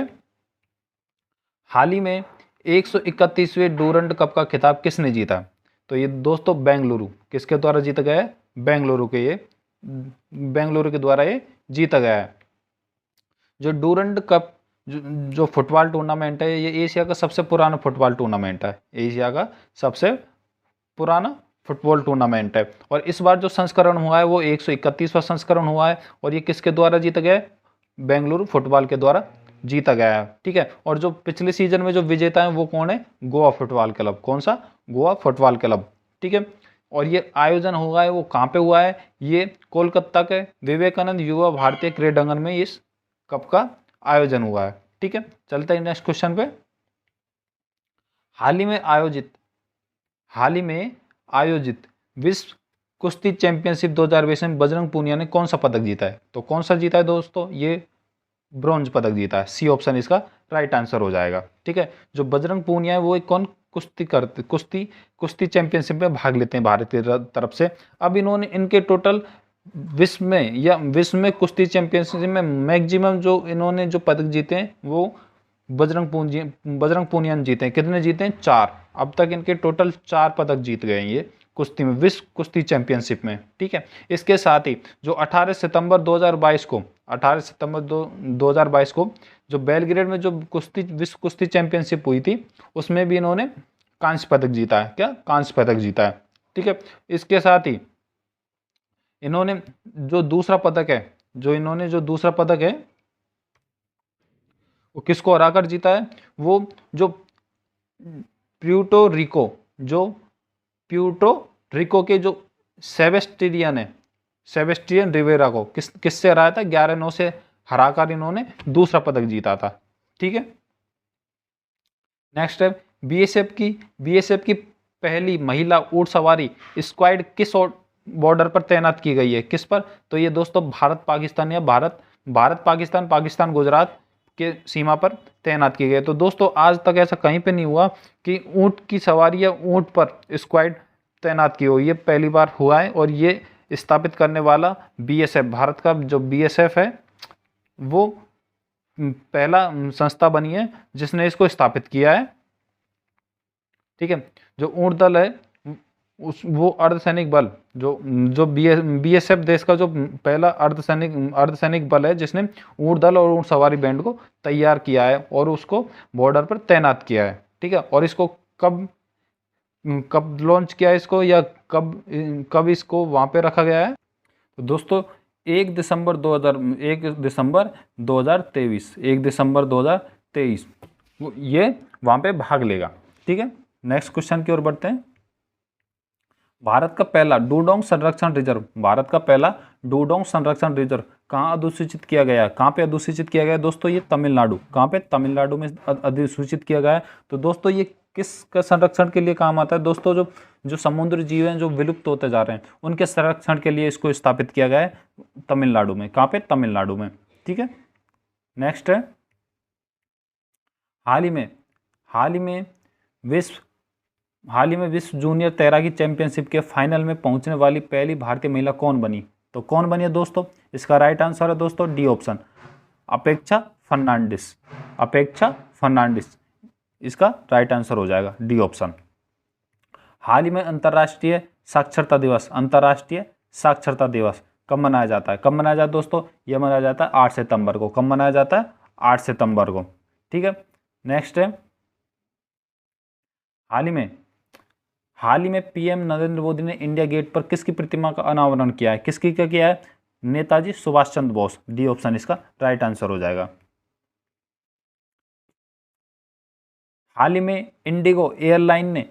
हाल ही में 131वें डूरंड कप का खिताब किसने जीता? तो ये दोस्तों बेंगलुरु, किसके द्वारा जीता गया है? बेंगलुरु के द्वारा ये जीता गया है। जो डूरंड कप जो फुटबॉल टूर्नामेंट है, ये एशिया का सबसे पुराना फुटबॉल टूर्नामेंट है। एशिया का सबसे पुराना फुटबॉल टूर्नामेंट है। और इस बार जो संस्करण हुआ है वो 131वां संस्करण हुआ है। और ये किसके द्वारा जीता गया है? बेंगलुरु फुटबॉल के द्वारा जीता गया है। ठीक है। और जो पिछले सीजन में जो विजेता है वो कौन है? Goa football club. कौन सा? Goa football club. ठीक है। और ये आयोजन हुआ है वो कहाँ पे हुआ है? ये कोलकाता के विवेकानंद युवा भारतीय क्रीडांगन में इस कप का आयोजन हुआ है। ठीक है। चलते हैं नेक्स्ट क्वेश्चन पे। हाल ही में आयोजित विश्व कुश्ती चैंपियनशिप 2020 में बजरंग पूनिया ने कौन सा पदक जीता है? तो कौन सा जीता है दोस्तों? ये ब्रॉन्ज पदक जीता है। सी ऑप्शन इसका राइट आंसर हो जाएगा। ठीक है। जो बजरंग पूनिया है वो एक कौन कुश्ती चैंपियनशिप में भाग लेते हैं भारत की तरफ से। अब इन्होंने इनके टोटल विश्व में कुश्ती चैंपियनशिप में मैक्सिमम जो इन्होंने जो पदक जीते हैं वो बजरंग पूनिया जीते हैं। कितने जीते हैं? 4। अब तक इनके टोटल 4 पदक जीत गए हैं ये कुश्ती में, विश्व कुश्ती चैंपियनशिप में, ठीक है। इसके साथ ही जो 18 सितंबर 2022 को 2022 को जो बेलग्रेड में जो विश्व कुश्ती चैंपियनशिप हुई थी, उसमें भी इन्होंने कांस्य पदक जीता है। क्या? कांस्य पदक जीता है, ठीक है। इसके साथ ही इन्होंने जो दूसरा पदक है वो किसको हराकर जीता है? वो जो प्यूर्टो रिको के जो सेबेस्टियन रिवेरा को किससे हराया था? 11-9 से हराकर इन्होंने दूसरा पदक जीता था, ठीक है। नेक्स्ट है बीएसएफ की पहली महिला ऊंट सवारी स्क्वाड किस बॉर्डर पर तैनात की गई है? किस पर? तो ये दोस्तों भारत पाकिस्तान या भारत पाकिस्तान गुजरात के सीमा पर तैनात की गई। तो दोस्तों आज तक ऐसा कहीं पे नहीं हुआ कि ऊंट की सवारी या ऊंट पर स्क्वाड तैनात की हो, ये पहली बार हुआ है। और ये स्थापित करने वाला बीएसएफ, भारत का जो बीएसएफ है वो पहला संस्था बनी है जिसने इसको स्थापित किया है, ठीक है। जो ऊंट दल है वो अर्धसैनिक बल जो बीएसएफ देश का जो पहला अर्धसैनिक बल है जिसने ऊंट दल और ऊंट सवारी बैंड को तैयार किया है और उसको बॉर्डर पर तैनात किया है, ठीक है। और इसको कब लॉन्च किया है इसको, या कब इसको वहां पे रखा गया है? तो दोस्तों 1 दिसंबर 2023 ये वहां पे भाग लेगा, ठीक है। नेक्स्ट क्वेश्चन की ओर बढ़ते हैं। भारत का पहला डूडोंग संरक्षण रिजर्व कहाँ अधिसूचित किया गया? कहाँ पे अधिसूचित किया गया दोस्तों? ये तमिलनाडु। कहाँ पे? तमिलनाडु में अधिसूचित किया गया है। तो दोस्तों ये किसका संरक्षण के लिए काम आता है दोस्तों? जो समुद्री जीव हैं जो विलुप्त होते जा रहे हैं उनके संरक्षण के लिए इसको स्थापित किया गया है तमिलनाडु में। कहाँ पे? तमिलनाडु में, ठीक है। नेक्स्ट है हाल ही में विश्व जूनियर तैराकी चैंपियनशिप के फाइनल में पहुंचने वाली पहली भारतीय महिला कौन बनी? तो कौन बनी है दोस्तों? इसका राइट आंसर है दोस्तों डी ऑप्शन, अपेक्षा फर्नांडिस इसका राइट आंसर हो जाएगा, डी ऑप्शन। हाल ही में अंतर्राष्ट्रीय साक्षरता दिवस कब मनाया जाता है? कब मनाया जाता है दोस्तों? यह मनाया जाता है 8 सितंबर को। कब मनाया जाता है? 8 सितंबर को, ठीक है। नेक्स्ट है हाल ही में पीएम नरेंद्र मोदी ने इंडिया गेट पर किसकी प्रतिमा का अनावरण किया है? किसकी का किया है? नेताजी सुभाष चंद्र बोस, डी ऑप्शन इसका राइट आंसर हो जाएगा। हाल ही में इंडिगो एयरलाइन ने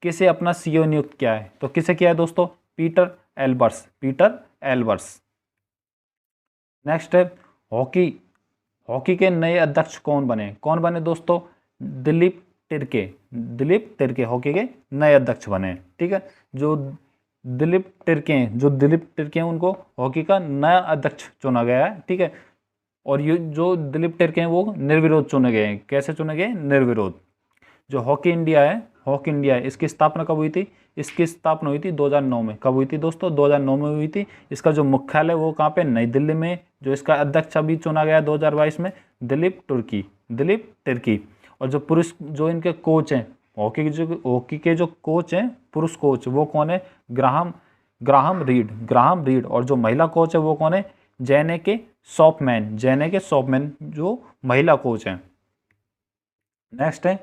किसे अपना सीईओ नियुक्त किया है? तो किसे किया है दोस्तों? Peter Elbers. नेक्स्ट है हॉकी के नए अध्यक्ष कौन बने दोस्तों? दिलीप तिर्के हॉकी के नए अध्यक्ष बने, ठीक है। जो दिलीप तिर्के हैं उनको हॉकी का नया अध्यक्ष चुना गया है, ठीक है। और ये जो दिलीप तिर्के हैं वो निर्विरोध चुने गए हैं। कैसे चुने गए? निर्विरोध। जो हॉकी इंडिया है इसकी स्थापना कब हुई थी? इसकी स्थापना हुई थी 2009 में। कब हुई थी दोस्तों? 2009 में हुई थी। इसका जो मुख्यालय वो कहाँ पे? नई दिल्ली में। जो इसका अध्यक्ष अभी चुना गया 2022 में दिलीप तिर्की। और जो इनके कोच हैं हॉकी के जो कोच हैं पुरुष कोच वो कौन है? Graham read. और जो महिला कोच है वो कौन है? जेनेके सॉपमैन जो महिला कोच हैं। नेक्स्ट है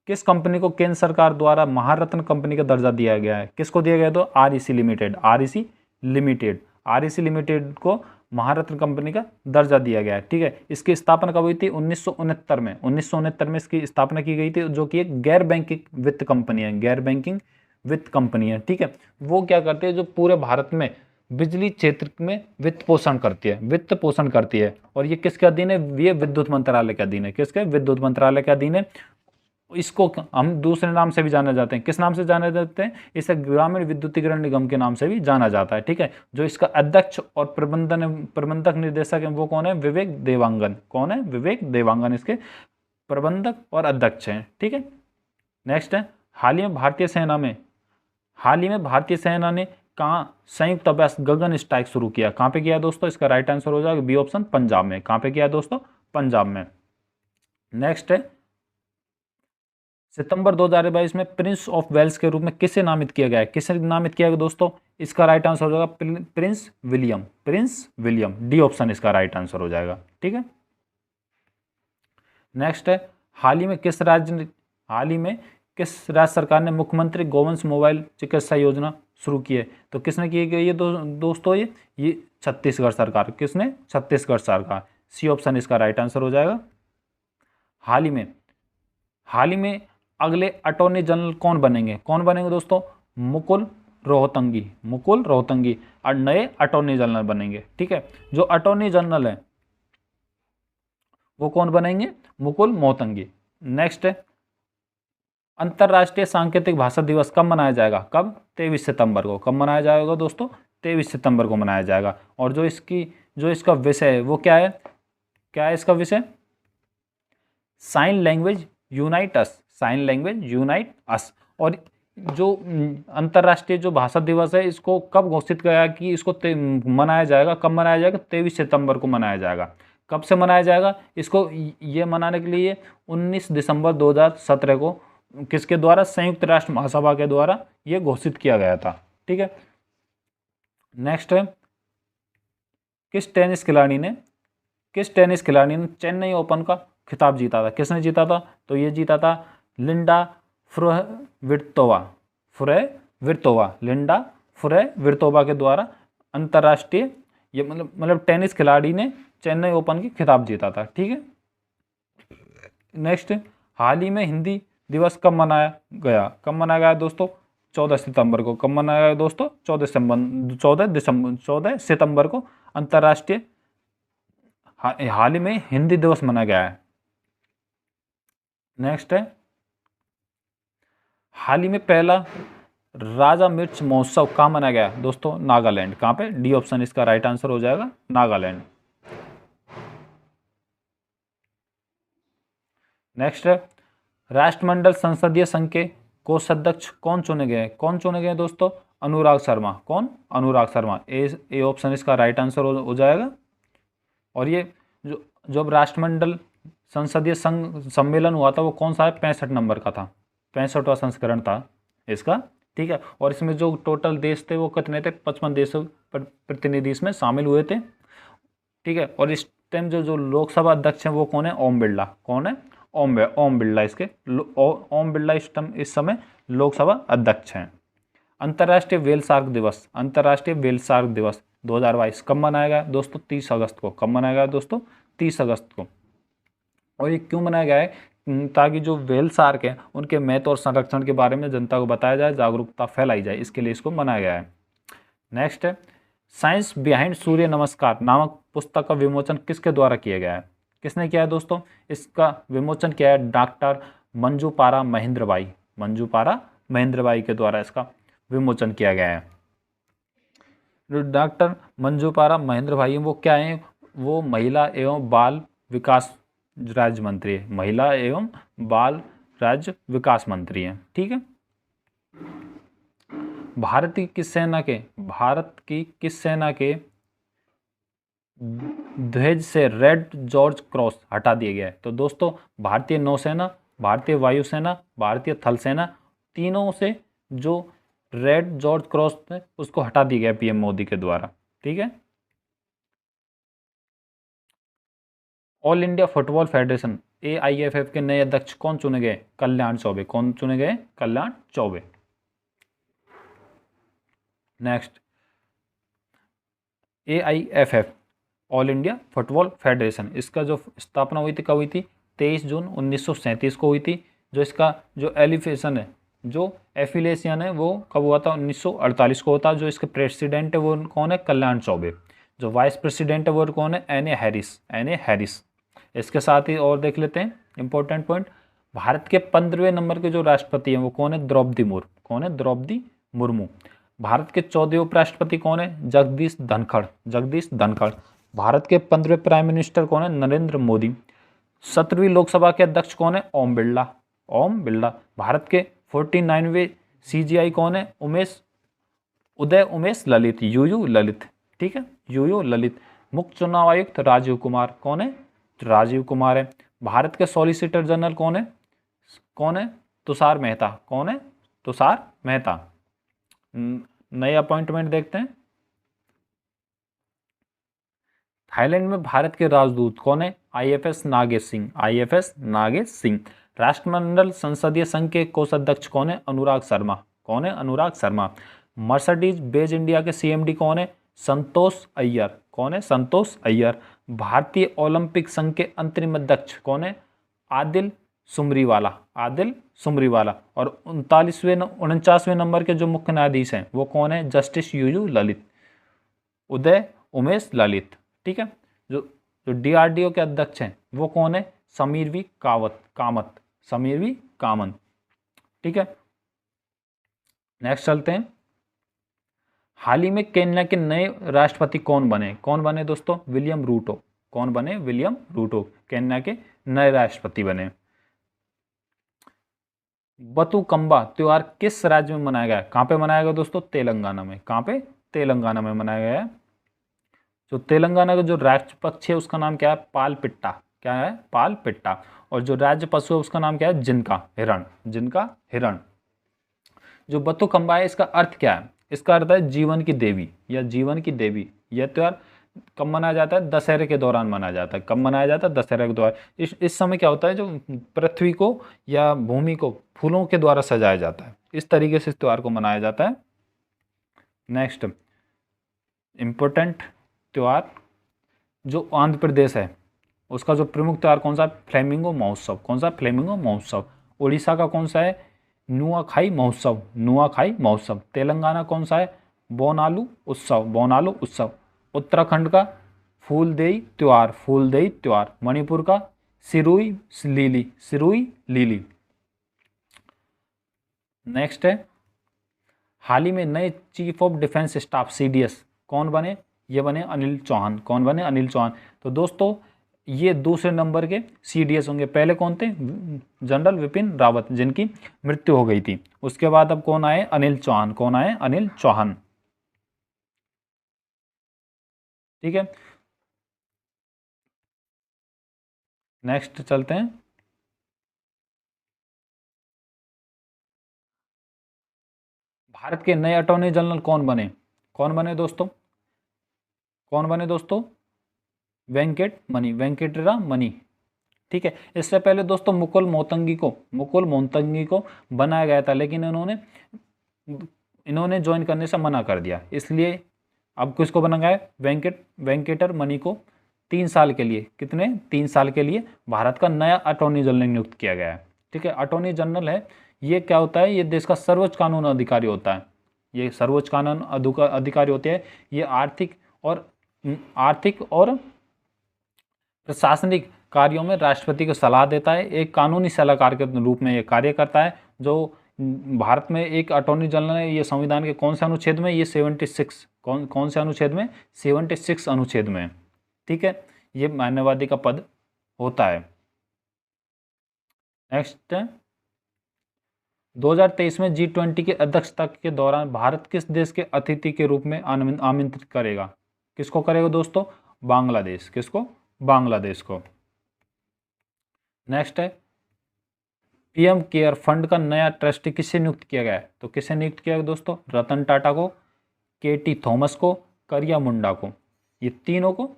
किस कंपनी को केंद्र सरकार द्वारा महारत्न कंपनी का दर्जा दिया गया है? किसको दिया गया? तो आरईसी लिमिटेड को महारत्न कंपनी का दर्जा दिया गया है, ठीक है। इसकी स्थापना कब हुई थी? 1969 में। 1969 में इसकी स्थापना की गई थी, जो कि एक गैर बैंकिंग वित्त कंपनी है, ठीक है। वो क्या करती है? जो पूरे भारत में बिजली क्षेत्र में वित्त पोषण करती है। और ये किसके अधीन है? ये विद्युत मंत्रालय के अधीन है। किसके? विद्युत मंत्रालय के अधीन है। इसको हम दूसरे नाम से भी जाना जाते हैं। किस नाम से जाने जाते हैं? इसे ग्रामीण विद्युतीकरण निगम के नाम से भी जाना जाता है, ठीक है। जो इसका अध्यक्ष और प्रबंधक निर्देशक है वो कौन है? विवेक देवांगन इसके प्रबंधक और अध्यक्ष हैं, ठीक है। नेक्स्ट है हाल ही में भारतीय सेना ने कहाँ संयुक्त अभ्यास गगन स्ट्राइक शुरू किया? कहाँ पे किया दोस्तों? इसका राइट आंसर हो जाएगा बी ऑप्शन, पंजाब में। कहाँ पे किया दोस्तों? पंजाब में। नेक्स्ट है सितंबर 2022 में प्रिंस ऑफ वेल्स के रूप में किसे नामित किया गया है? किसे नामित किया गया दोस्तों? इसका राइट आंसर हो जाएगा Prince William. Prince William, D option इसका राइट आंसर हो जाएगा। ठीक है। नेक्स्ट है हाल ही में किस राज्य सरकार ने मुख्यमंत्री गोवंश मोबाइल चिकित्सा योजना शुरू की है? तो किसने की गई है दोस्तों? ये छत्तीसगढ़ सरकार। किसने? छत्तीसगढ़ सरकार। सी ऑप्शन इसका राइट आंसर हो जाएगा। हाल ही में अगले अटॉर्नी जनरल कौन बनेंगे? कौन बनेंगे दोस्तों? मुकुल रोहतंगी और नए अटॉर्नी जनरल बनेंगे। ठीक है। जो अटॉर्नी जनरल है वो कौन बनेंगे? मुकुल मोहतंगी। नेक्स्ट है अंतर्राष्ट्रीय सांकेतिक भाषा दिवस कब मनाया जाएगा? कब? 23 सितंबर को। कब मनाया जाएगा दोस्तों? 23 सितंबर को मनाया जाएगा। और जो इसका विषय है वो क्या है? क्या है इसका विषय? साइन लैंग्वेज यूनाइट अस। साइन लैंग्वेज यूनाइट अस। और जो अंतर्राष्ट्रीय जो भाषा दिवस है इसको कब घोषित किया कि इसको मनाया जाएगा? कब मनाया जाएगा? 23 सितंबर को मनाया जाएगा। कब से मनाया जाएगा इसको? ये मनाने के लिए 19 दिसंबर 2017 को किसके द्वारा? संयुक्त राष्ट्र महासभा के द्वारा ये घोषित किया गया था। ठीक है। नेक्स्ट है किस टेनिस खिलाड़ी ने चेन्नई ओपन का खिताब जीता था? किसने जीता था? तो ये जीता था लिंडा फ्रुहविर्तोवा के द्वारा अंतर्राष्ट्रीय ये मतलब टेनिस खिलाड़ी ने चेन्नई ओपन की खिताब जीता था। ठीक है। नेक्स्ट हाल ही में हिंदी दिवस कब मनाया गया? कब मनाया गया दोस्तों? 14 सितंबर को। कब मनाया गया दोस्तों? 14 सितंबर को अंतर्राष्ट्रीय हाल ही में हिंदी दिवस मनाया गया है। नेक्स्ट है हाल ही में पहला राजा मिर्च महोत्सव कहाँ मनाया गया दोस्तों? नागालैंड। कहाँ पे? डी ऑप्शन इसका राइट आंसर हो जाएगा, नागालैंड। नेक्स्ट है राष्ट्रमंडल संसदीय संघ के कोषाध्यक्ष कौन चुने गए? कौन चुने गए दोस्तों? अनुराग शर्मा। कौन? अनुराग शर्मा। ए ऑप्शन इसका राइट आंसर हो जाएगा। और ये जो जब राष्ट्रमंडल संसदीय संघ सम्मेलन हुआ था वो कौन सा है? 65 नंबर का था, 65वां संस्करण था इसका। ठीक है। और इसमें जो टोटल देश थे वो कितने थे? 55 देशों प्रतिनिधि इसमें शामिल हुए थे। ठीक है। और इस टाइम जो लोकसभा अध्यक्ष हैं वो कौन है? ओम बिरला। कौन है? ओम बिरला ओम बिरला इस समय लोकसभा अध्यक्ष हैं। अंतर्राष्ट्रीय व्हेल शार्क दिवस 2022 कब मनाया गया दोस्तों? 30 अगस्त को। कब मनाया गया दोस्तों? 30 अगस्त को। और ये क्यों मनाया गया है? ताकि जो व्हेल शार्क है उनके महत्व और संरक्षण के बारे में जनता को बताया जाए, जागरूकता फैलाई जाए, इसके लिए इसको मनाया गया है। नेक्स्ट है साइंस बिहाइंड सूर्य नमस्कार नामक पुस्तक का विमोचन किसके द्वारा किया गया है? किसने किया है दोस्तों? इसका विमोचन किया है डॉक्टर मंजूपारा महेंद्रबाई के द्वारा इसका विमोचन किया गया है। जो डॉक्टर मंजूपारा महेंद्रभाई वो क्या है? वो महिला एवं बाल विकास राज्य मंत्री है। महिला एवं बाल राज्य विकास मंत्री हैं। ठीक है। भारत की किस सेना के ध्वज से रेड जॉर्ज क्रॉस हटा दिया गया है? तो दोस्तों भारतीय नौसेना, भारतीय वायुसेना, भारतीय थल सेना तीनों से जो रेड जॉर्ज क्रॉस है उसको हटा दिया गया पीएम मोदी के द्वारा। ठीक है। All India football federation AIFF के नए अध्यक्ष कौन चुने गए? कल्याण चौबे। कौन चुने गए? Kalyan Chaubey. Next AIFF all India football federation, इसका जो स्थापना हुई थी कब हुई थी? 23 जून 1937 को हुई थी। जो इसका जो एलिफेशन है, जो एफिलेशन है वो कब हुआ था? 1948 को होता। जो इसके प्रेसिडेंट है वो कौन है? कल्याण चौबे। जो वाइस प्रेसिडेंट है वो कौन है? N A Harris. इसके साथ ही और देख लेते हैं इंपॉर्टेंट पॉइंट। भारत के 15वें नंबर के जो राष्ट्रपति हैं वो कौन है? द्रौपदी मुर्मू। कौन है? द्रौपदी मुर्मू। भारत के 14वें उपराष्ट्रपति कौन है? जगदीश धनखड़। भारत के 15वें प्राइम मिनिस्टर कौन है? नरेंद्र मोदी। 17वीं लोकसभा के अध्यक्ष कौन है? ओम बिरला। भारत के 49वें CGI कौन है? उमेश ललित, यूयू ललित। ठीक है, यूयू ललित। मुख्य चुनाव आयुक्त राजीव कुमार। कौन है? राजीव कुमार है। भारत के सॉलिसिटर जनरल कौन है? कौन है? तुषार मेहता। कौन है? तुषार मेहता। नए अपॉइंटमेंट देखते हैं। थाईलैंड में भारत के राजदूत कौन है? आईएफएस नागेश सिंह। आईएफएस नागेश सिंह। राष्ट्रमंडल संसदीय संघ के कोषाध्यक्ष कौन है? अनुराग शर्मा। कौन है? Anurag Sharma. Mercedes beige India के सीएमडी कौन है? संतोष अय्यर। कौन है? संतोष अय्यर। भारतीय ओलंपिक संघ के अंतरिम अध्यक्ष कौन है? आदिल सुमरीवाला। आदिल सुमरीवाला। और 49वें नंबर के जो मुख्य न्यायाधीश हैं वो कौन है? Justice UU Lalit. उदय उमेश ललित। ठीक है। जो जो डीआरडीओ के अध्यक्ष हैं वो कौन है? समीर वी कामत। समीर वी कामत। ठीक है। नेक्स्ट चलते हैं। हाल ही में केन्या के नए राष्ट्रपति कौन बने? कौन बने दोस्तों? William Ruto. कौन बने? विलियम रूटो केन्या के नए राष्ट्रपति बने। बतुकम्बा त्योहार किस राज्य में मनाया गया? कहां पे मनाया गया दोस्तों? तेलंगाना में। कहां पे? तेलंगाना में मनाया गया है। जो तेलंगाना का जो राष्ट्र पक्षी है उसका नाम क्या है? पालपिट्टा। क्या है? पालपिट्टा। और जो राज्य पशु है उसका नाम क्या है? जिनका हिरण। जिनका हिरण। जो बतुकम्बा है इसका अर्थ क्या है? इसका अर्थ है जीवन की देवी या जीवन की देवी। यह त्योहार कब मनाया जाता है? दशहरे के दौरान मनाया जाता है। कब मनाया जाता है? दशहरे के दौरान। इस समय क्या होता है? जो पृथ्वी को या भूमि को फूलों के द्वारा सजाया जाता है। इस तरीके से इस त्योहार को मनाया जाता है। नेक्स्ट इंपॉर्टेंट त्योहार जो आंध्र प्रदेश है उसका जो प्रमुख त्योहार कौन सा? फ्लेमिंगो महोत्सव। कौन सा? फ्लेमिंगो महोत्सव। उड़ीसा का कौन सा है? नुआखाई महोत्सव। नुआखाई महोत्सव। तेलंगाना कौन सा है? बोनालू उत्सव। बोनालू उत्सव। उत्तराखंड का फूलदेई त्योहार। फूलदेई त्योहार। मणिपुर का सिरुई लीली। सिरुई लीली। नेक्स्ट है हाल ही में नए chief of defence staff CDS कौन बने? ये बने अनिल चौहान। कौन बने? अनिल चौहान। तो दोस्तों ये दूसरे नंबर के सीडीएस होंगे। पहले कौन थे? जनरल विपिन रावत जिनकी मृत्यु हो गई थी। उसके बाद अब कौन आए? अनिल चौहान। कौन आए? अनिल चौहान। ठीक है। नेक्स्ट चलते हैं। भारत के नए अटॉर्नी जनरल कौन बने? कौन बने दोस्तों? कौन बने दोस्तों? वेंकटेरा मणि। ठीक है। इससे पहले दोस्तों मुकुल मोतंगी को बनाया गया था लेकिन इन्होंने ज्वाइन करने से मना कर दिया। इसलिए अब किसको बना गया है? वेंकटर मणि को 3 साल के लिए, कितने? 3 साल के लिए भारत का नया अटॉर्नी जनरल नियुक्त किया गया है। ठीक है। अटॉर्नी जनरल है ये क्या होता है? ये देश का सर्वोच्च कानून अधिकारी होता है। ये सर्वोच्च कानून अधिकारी होते हैं। ये आर्थिक और प्रशासनिक कार्यों में राष्ट्रपति को सलाह देता है। एक कानूनी सलाहकार के रूप में ये कार्य करता है। जो भारत में एक अटॉर्नी जनरल है ये संविधान के कौन से अनुच्छेद में? ये 76 कौन से अनुच्छेद में? 76 अनुच्छेद में। ठीक है। ये मान्यवादी का पद होता है। नेक्स्ट 2023 में G20 की अध्यक्षता के दौरान भारत किस देश के अतिथि के रूप में आमंत्रित करेगा? किसको करेगा दोस्तों? बांग्लादेश। किसको? बांग्लादेश को। नेक्स्ट है पीएम केयर फंड का नया ट्रस्टी किससे नियुक्त किया गया है? तो किससे नियुक्त किया गया दोस्तों? रतन टाटा को, केटी थॉमस को, करिया मुंडा को। ये तीनों को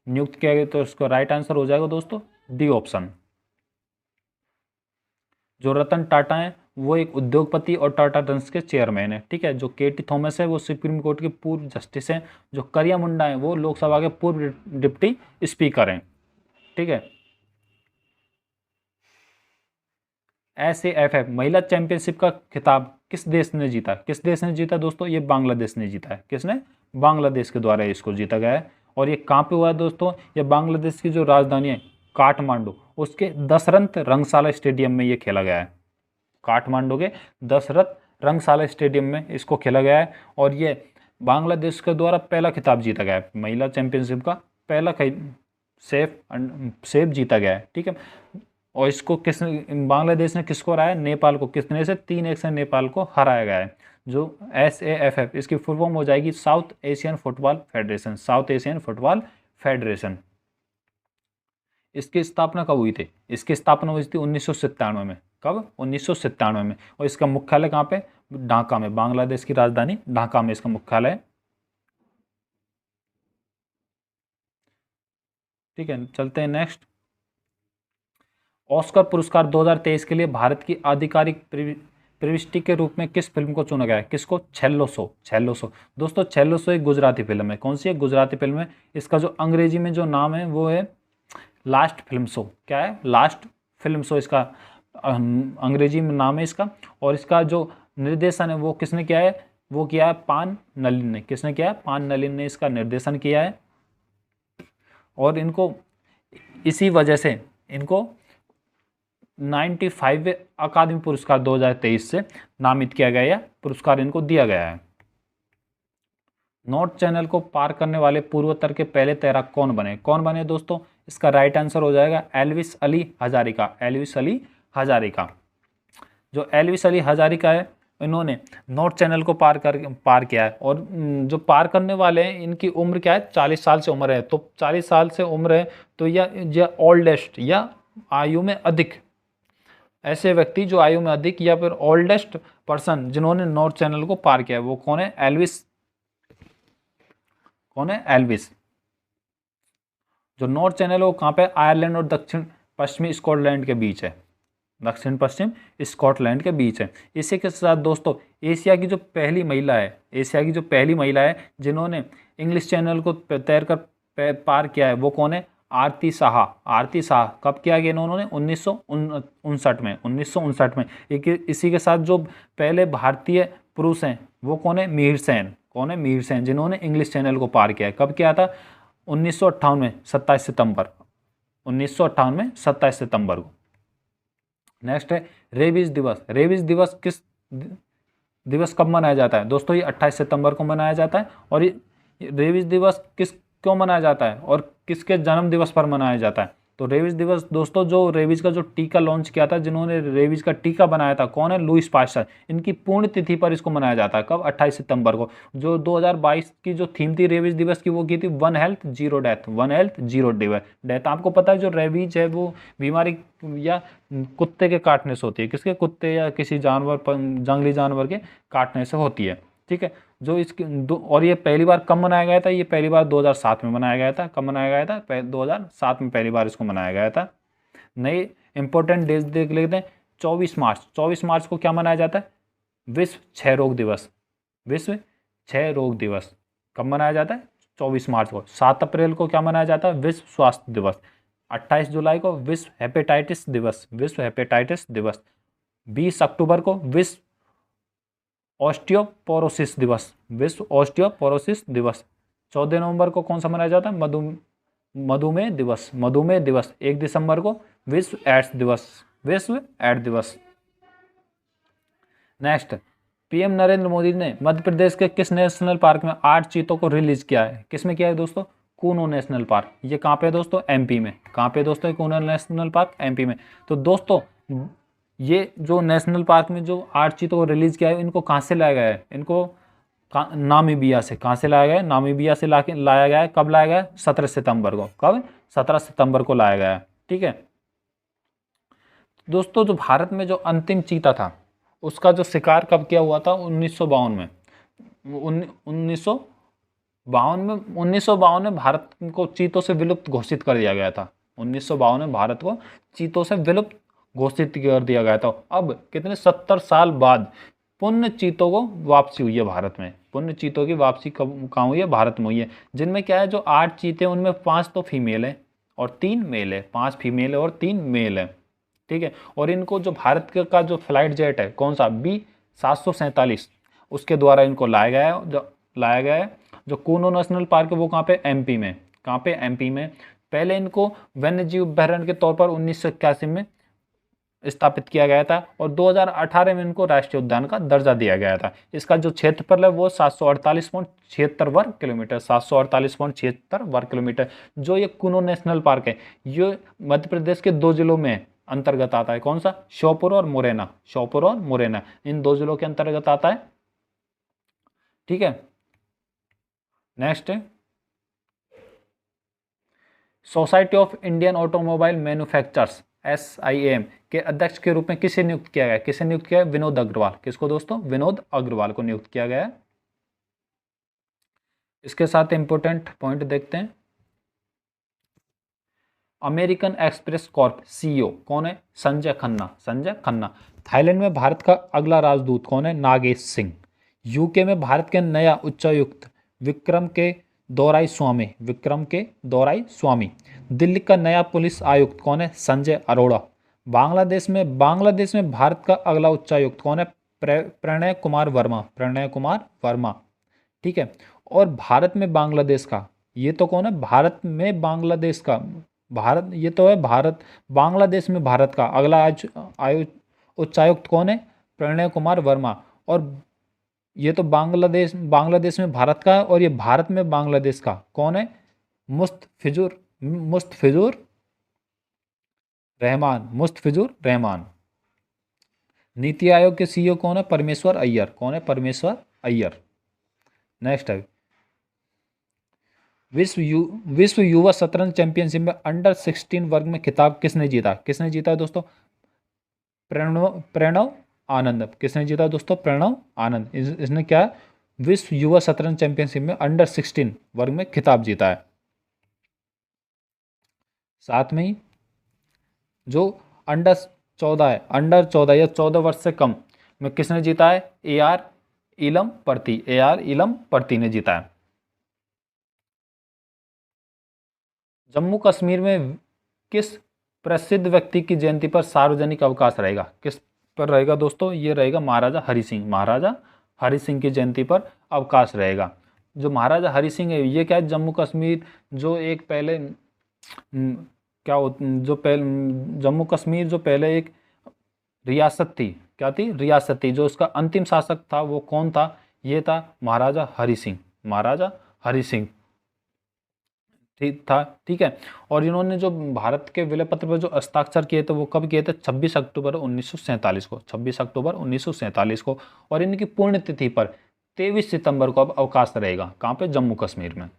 नियुक्त किया गया। तो इसका राइट आंसर हो जाएगा दोस्तों डी ऑप्शन। जो रतन टाटा है वो एक उद्योगपति और टाटा सन्स के चेयरमैन है। ठीक है। जो केटी थॉमस है वो सुप्रीम कोर्ट के पूर्व जस्टिस हैं। जो करिया मुंडा है वो लोकसभा के पूर्व डिप्टी स्पीकर हैं। ठीक है। SAFF महिला चैंपियनशिप का खिताब किस देश ने जीता? किस देश ने जीता दोस्तों? ये बांग्लादेश ने जीता है। किसने? बांग्लादेश के द्वारा इसको जीता गया है। और ये कहाँ पे हुआ है दोस्तों? ये बांग्लादेश की जो राजधानी है काठमांडू उसके दशरथ रंगशाला स्टेडियम में ये खेला गया है। काठमांडू के दशरथ रंगशाला स्टेडियम में इसको खेला गया है। और ये बांग्लादेश के द्वारा पहला खिताब जीता गया है। महिला चैंपियनशिप का पहला सेफ जीता गया है। ठीक है। और इसको बांग्लादेश ने किसको हराया? नेपाल को। कितने से? 3-1 से नेपाल को हराया गया है। जो SAFF इसकी फुल फॉर्म हो जाएगी south Asian football federation. South Asian football federation. इसकी स्थापना कब हुई थी? इसकी स्थापना हुई थी 1997 में। कब? 1997 में। और इसका मुख्यालय कहाँ पे? ढाका में। बांग्लादेश की राजधानी ढाका में इसका मुख्यालय है। ठीक है, चलते हैं नेक्स्ट। ऑस्कर पुरस्कार 2023 के लिए भारत की आधिकारिक प्रविष्टि के रूप में किस फिल्म को चुना गया है? किसको? छेल्लो सो। छेल्लो सो दोस्तों, छेल्लो सो एक गुजराती फिल्म है। कौन सी है? गुजराती फिल्म है। इसका जो अंग्रेजी में जो नाम है वो है लास्ट फिल्म शो। क्या है? लास्ट फिल्म शो इसका अंग्रेजी में नाम है इसका। और इसका जो निर्देशन है वो किसने किया है? वो किया है पान नलिन ने। किसने किया है? पान नलिन ने इसका निर्देशन किया है। और इनको इसी वजह से इनको 95वें अकादमी पुरस्कार 2023 से नामित किया गया है, पुरस्कार इनको दिया गया है। नॉर्थ चैनल को पार करने वाले पूर्वोत्तर के पहले तैराक कौन बने? कौन बने दोस्तों? इसका राइट आंसर हो जाएगा एल्विस अली हजारिका। एल्विस अली हजारिका। जो एल्विस अली हजारिका है, इन्होंने नॉर्थ चैनल को पार किया है। और जो पार करने वाले हैं इनकी उम्र क्या है? 40 साल से उम्र है। तो 40 साल से उम्र है तो या ओल्डेस्ट या आयु में अधिक, ऐसे व्यक्ति जो आयु में अधिक या फिर ओल्डेस्ट पर्सन जिन्होंने नॉर्थ चैनल को पार किया है वो कौन है? एल्विस। कौन है? एल्विस। जो नॉर्थ चैनल है वो कहाँ पे? आयरलैंड और दक्षिण पश्चिमी स्कॉटलैंड के बीच है। दक्षिण पश्चिम स्कॉटलैंड के बीच है। इसी के साथ दोस्तों एशिया की जो पहली महिला है, एशिया की जो पहली महिला है जिन्होंने इंग्लिश चैनल को तैरकर पार किया है वो कौन है? आरती साहा। आरती साहा। कब किया गया इन्होंने? 1959 में। 1959 में। इसी के साथ जो पहले भारतीय पुरुष हैं वो कौन है? मीर सेन। कौन है? मीर सेन, जिन्होंने इंग्लिश चैनल को पार किया है। कब किया था? 1958 में 27 सितंबर। 1958 में 27 सितंबर को। नेक्स्ट है रेबीज दिवस। रेबीज दिवस किस दिवस कब मनाया जाता है? दोस्तों ये 28 सितंबर को मनाया जाता है। और ये रेबीज दिवस क्यों मनाया जाता है और किसके जन्म दिवस पर मनाया जाता है? तो रेबीज दिवस दोस्तों जो रेबीज का जो टीका लॉन्च किया था, जिन्होंने रेबीज का टीका बनाया था, कौन है? Lewis pasture. इनकी पूर्ण तिथि पर इसको मनाया जाता है। कब? 28 सितंबर को। जो 2022 की जो थीम थी रेबीज दिवस की वो की थी one health zero death. One health zero death. आपको पता है जो रेबीज है वो बीमारी या कुत्ते के काटने से होती है। किसके? कुत्ते या किसी जानवर जंगली जानवर के काटने से होती है। ठीक है। जो इसकी और ये पहली बार कब मनाया गया था? ये पहली बार 2007 में मनाया गया था। कब मनाया गया था? 2007 में पहली बार इसको मनाया गया था। नए इंपॉर्टेंट डेज देख लेते हैं। 24 मार्च। 24 मार्च को क्या मनाया जाता है? विश्व क्षय रोग दिवस। विश्व क्षय रोग दिवस कब मनाया जाता है? 24 मार्च को। 7 अप्रैल को क्या मनाया जाता है? विश्व स्वास्थ्य दिवस। 28 जुलाई को विश्व हेपेटाइटिस दिवस। विश्व हेपेटाइटिस दिवस। 20 अक्टूबर को विश्व ऑस्टियोपोरोसिस दिवस। विश्व ऑस्टियोपोरोसिस दिवस। 14 नवंबर को कौन सा मनाया जाता है? मधुमेह दिवस। मधुमेह दिवस। 1 दिसंबर को विश्व एड्स दिवस। विश्व एड्स दिवस। नेक्स्ट, पीएम नरेंद्र मोदी ने मध्य प्रदेश के किस नेशनल पार्क में 8 चीतों को रिलीज किया है? किसमें किया है दोस्तों? Kuno national park. ये कहाँ पे है दोस्तों? एमपी में। कहाँ पे दोस्तों? कूनो नेशनल पार्क एमपी में। तो दोस्तों ये जो नेशनल पार्क में जो 8 चीतों को रिलीज किया है इनको कहाँ से लाया गया है? इनको नामीबिया से। कहाँ से लाया गया है? नामीबिया से लाया गया है। कब लाया गया है? 17 सितंबर को। कब? 17 सितंबर को लाया गया है। ठीक है दोस्तों, जो भारत में जो अंतिम चीता था उसका जो शिकार कब किया हुआ था? 1952 में। 1952 में भारत को चीतों से विलुप्त घोषित कर दिया गया था। 1952 में भारत को चीतों से विलुप्त घोषित कर दिया गया था। अब कितने 70 साल बाद पुण्य चीतों को वापसी हुई है भारत में। पुण्य चीतों की वापसी कहाँ हुई है? भारत में हुई है। जिनमें क्या है, जो 8 चीते उनमें 5 तो फीमेल है और 3 मेल है। 5 फीमेल है और 3 मेल है। ठीक है। और इनको जो भारत का जो फ्लाइट जेट है कौन सा? B-747 उसके द्वारा इनको लाया गया है। जो कूनो नेशनल पार्क है वो कहाँ पे? एमपी में। कहाँ पे? एमपी में। पहले इनको वन्यजीव अभयारण्य के तौर पर 1981 में स्थापित किया गया था और 2018 में इनको राष्ट्रीय उद्यान का दर्जा दिया गया था। इसका जो क्षेत्रफल है वो 748.76 वर्ग किलोमीटर। 748.76 वर्ग किलोमीटर। जो ये कूनो नेशनल पार्क है ये मध्य प्रदेश के 2 जिलों में अंतर्गत आता है। कौन सा? श्योपुर और मुरैना। श्योपुर और मुरैना इन 2 जिलों के अंतर्गत आता है। ठीक है। नेक्स्ट है society of Indian automobile manufacturers SIAM के अध्यक्ष के रूप में किसे नियुक्त किया गया? किसे नियुक्त किया है? विनोद अग्रवाल। किसको दोस्तों? विनोद अग्रवाल को नियुक्त किया गया है। इसके साथ इंपॉर्टेंट पॉइंट देखते हैं। अमेरिकन एक्सप्रेस कॉर्प CEO कौन है? संजय खन्ना। संजय खन्ना। थाईलैंड में भारत का अगला राजदूत कौन है? नागेश सिंह। यूके में भारत के नया उच्चायुक्त विक्रम के दोराई स्वामी। विक्रम के दोराई स्वामी। दिल्ली का नया पुलिस आयुक्त कौन है? संजय अरोड़ा। बांग्लादेश में भारत का अगला उच्चायुक्त कौन है? प्रणय कुमार वर्मा। प्रणय कुमार वर्मा। ठीक है। और भारत में बांग्लादेश का, ये तो कौन है? भारत में बांग्लादेश का, भारत, ये तो है भारत। बांग्लादेश में भारत का अगला उच्चायुक्त कौन है? प्रणय कुमार वर्मा। और ये तो बांग्लादेश में भारत का है, और ये भारत में बांग्लादेश का कौन है? मुस्तफिजुर रहमान। मुस्तफिजुर रहमान। नीति आयोग के CEO कौन है? परमेश्वर अय्यर। कौन है? परमेश्वर अय्यर। नेक्स्ट है, विश्व युवा शतरंज चैंपियनशिप में अंडर 16 वर्ग में खिताब किसने जीता? किसने जीता दोस्तों? प्रणव आनंद। किसने जीता दोस्तों? प्रणव आनंद। इसने क्या, विश्व युवा शतरंज चैंपियनशिप में अंडर 16 वर्ग में खिताब जीता है। साथ में ही जो अंडर 14 है, अंडर 14 या 14 वर्ष से कम में किसने जीता है? AR इलम पर्ती। AR इलम पर्ती ने जीता है। जम्मू कश्मीर में किस प्रसिद्ध व्यक्ति की जयंती पर सार्वजनिक अवकाश रहेगा? किस पर रहेगा दोस्तों? ये रहेगा महाराजा हरि सिंह। महाराजा हरि सिंह की जयंती पर अवकाश रहेगा। जो महाराजा हरि सिंह है, ये क्या है? जम्मू कश्मीर जो एक पहले जम्मू कश्मीर जो पहले एक रियासत थी, क्या थी? रियासत थी। जो उसका अंतिम शासक था वो कौन था? ये था महाराजा हरि सिंह। महाराजा हरि सिंह ठीक है। और इन्होंने जो भारत के विलय पत्र पर जो हस्ताक्षर किए थे वो कब किए थे? 26 अक्टूबर 1947 को। 26 अक्टूबर 1947 को। और इनकी पुण्यतिथि पर 23 सितंबर को अब अवकाश रहेगा। कहाँ पे? जम्मू कश्मीर में।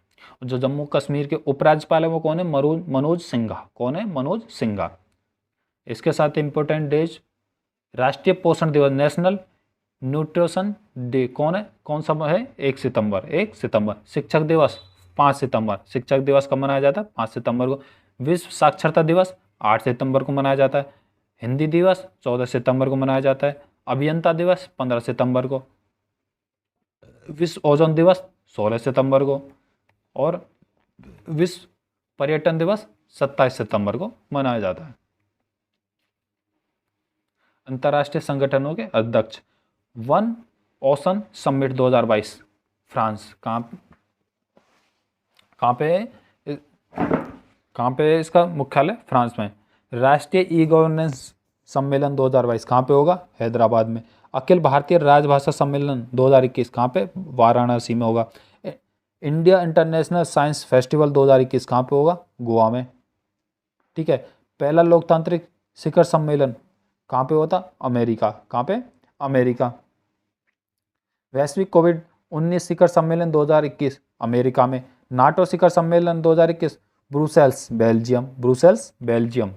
जो जम्मू कश्मीर के उपराज्यपाल है वो कौन है? मनोज सिन्हा। कौन है? मनोज सिन्हा। इसके साथ इंपॉर्टेंट डेज, राष्ट्रीय पोषण दिवस, नेशनल न्यूट्रिशन डे कौन है? कौन सा है? 1 सितंबर। 1 सितंबर। शिक्षक दिवस 5 सितंबर। शिक्षक दिवस कब मनाया जाता है? 5 सितंबर को। विश्व साक्षरता दिवस 8 सितंबर को मनाया जाता है। हिंदी दिवस 14 सितंबर को मनाया जाता है। अभियंता दिवस 15 सितंबर को। विश्व ओजोन दिवस 16 सितंबर को। और विश्व पर्यटन दिवस 27 सितंबर को मनाया जाता है। अंतर्राष्ट्रीय संगठनों के अध्यक्ष, वन ओशन समिट 2022 फ्रांस। कहाँ पे है इसका मुख्यालय? फ्रांस में। राष्ट्रीय ई गवर्नेंस सम्मेलन 2022 कहाँ पे होगा? हैदराबाद में। अखिल भारतीय राजभाषा सम्मेलन 2021 कहाँ पे? वाराणसी में होगा। इंडिया इंटरनेशनल साइंस फेस्टिवल 2021 कहाँ पे होगा? गोवा में। ठीक है। पहला लोकतांत्रिक शिखर सम्मेलन कहाँ पे होता? अमेरिका। कहाँ पे? अमेरिका। वैश्विक कोविड-19 शिखर सम्मेलन 2021 अमेरिका में। नाटो शिखर सम्मेलन 2021 Brussels Belgium. Brussels Belgium.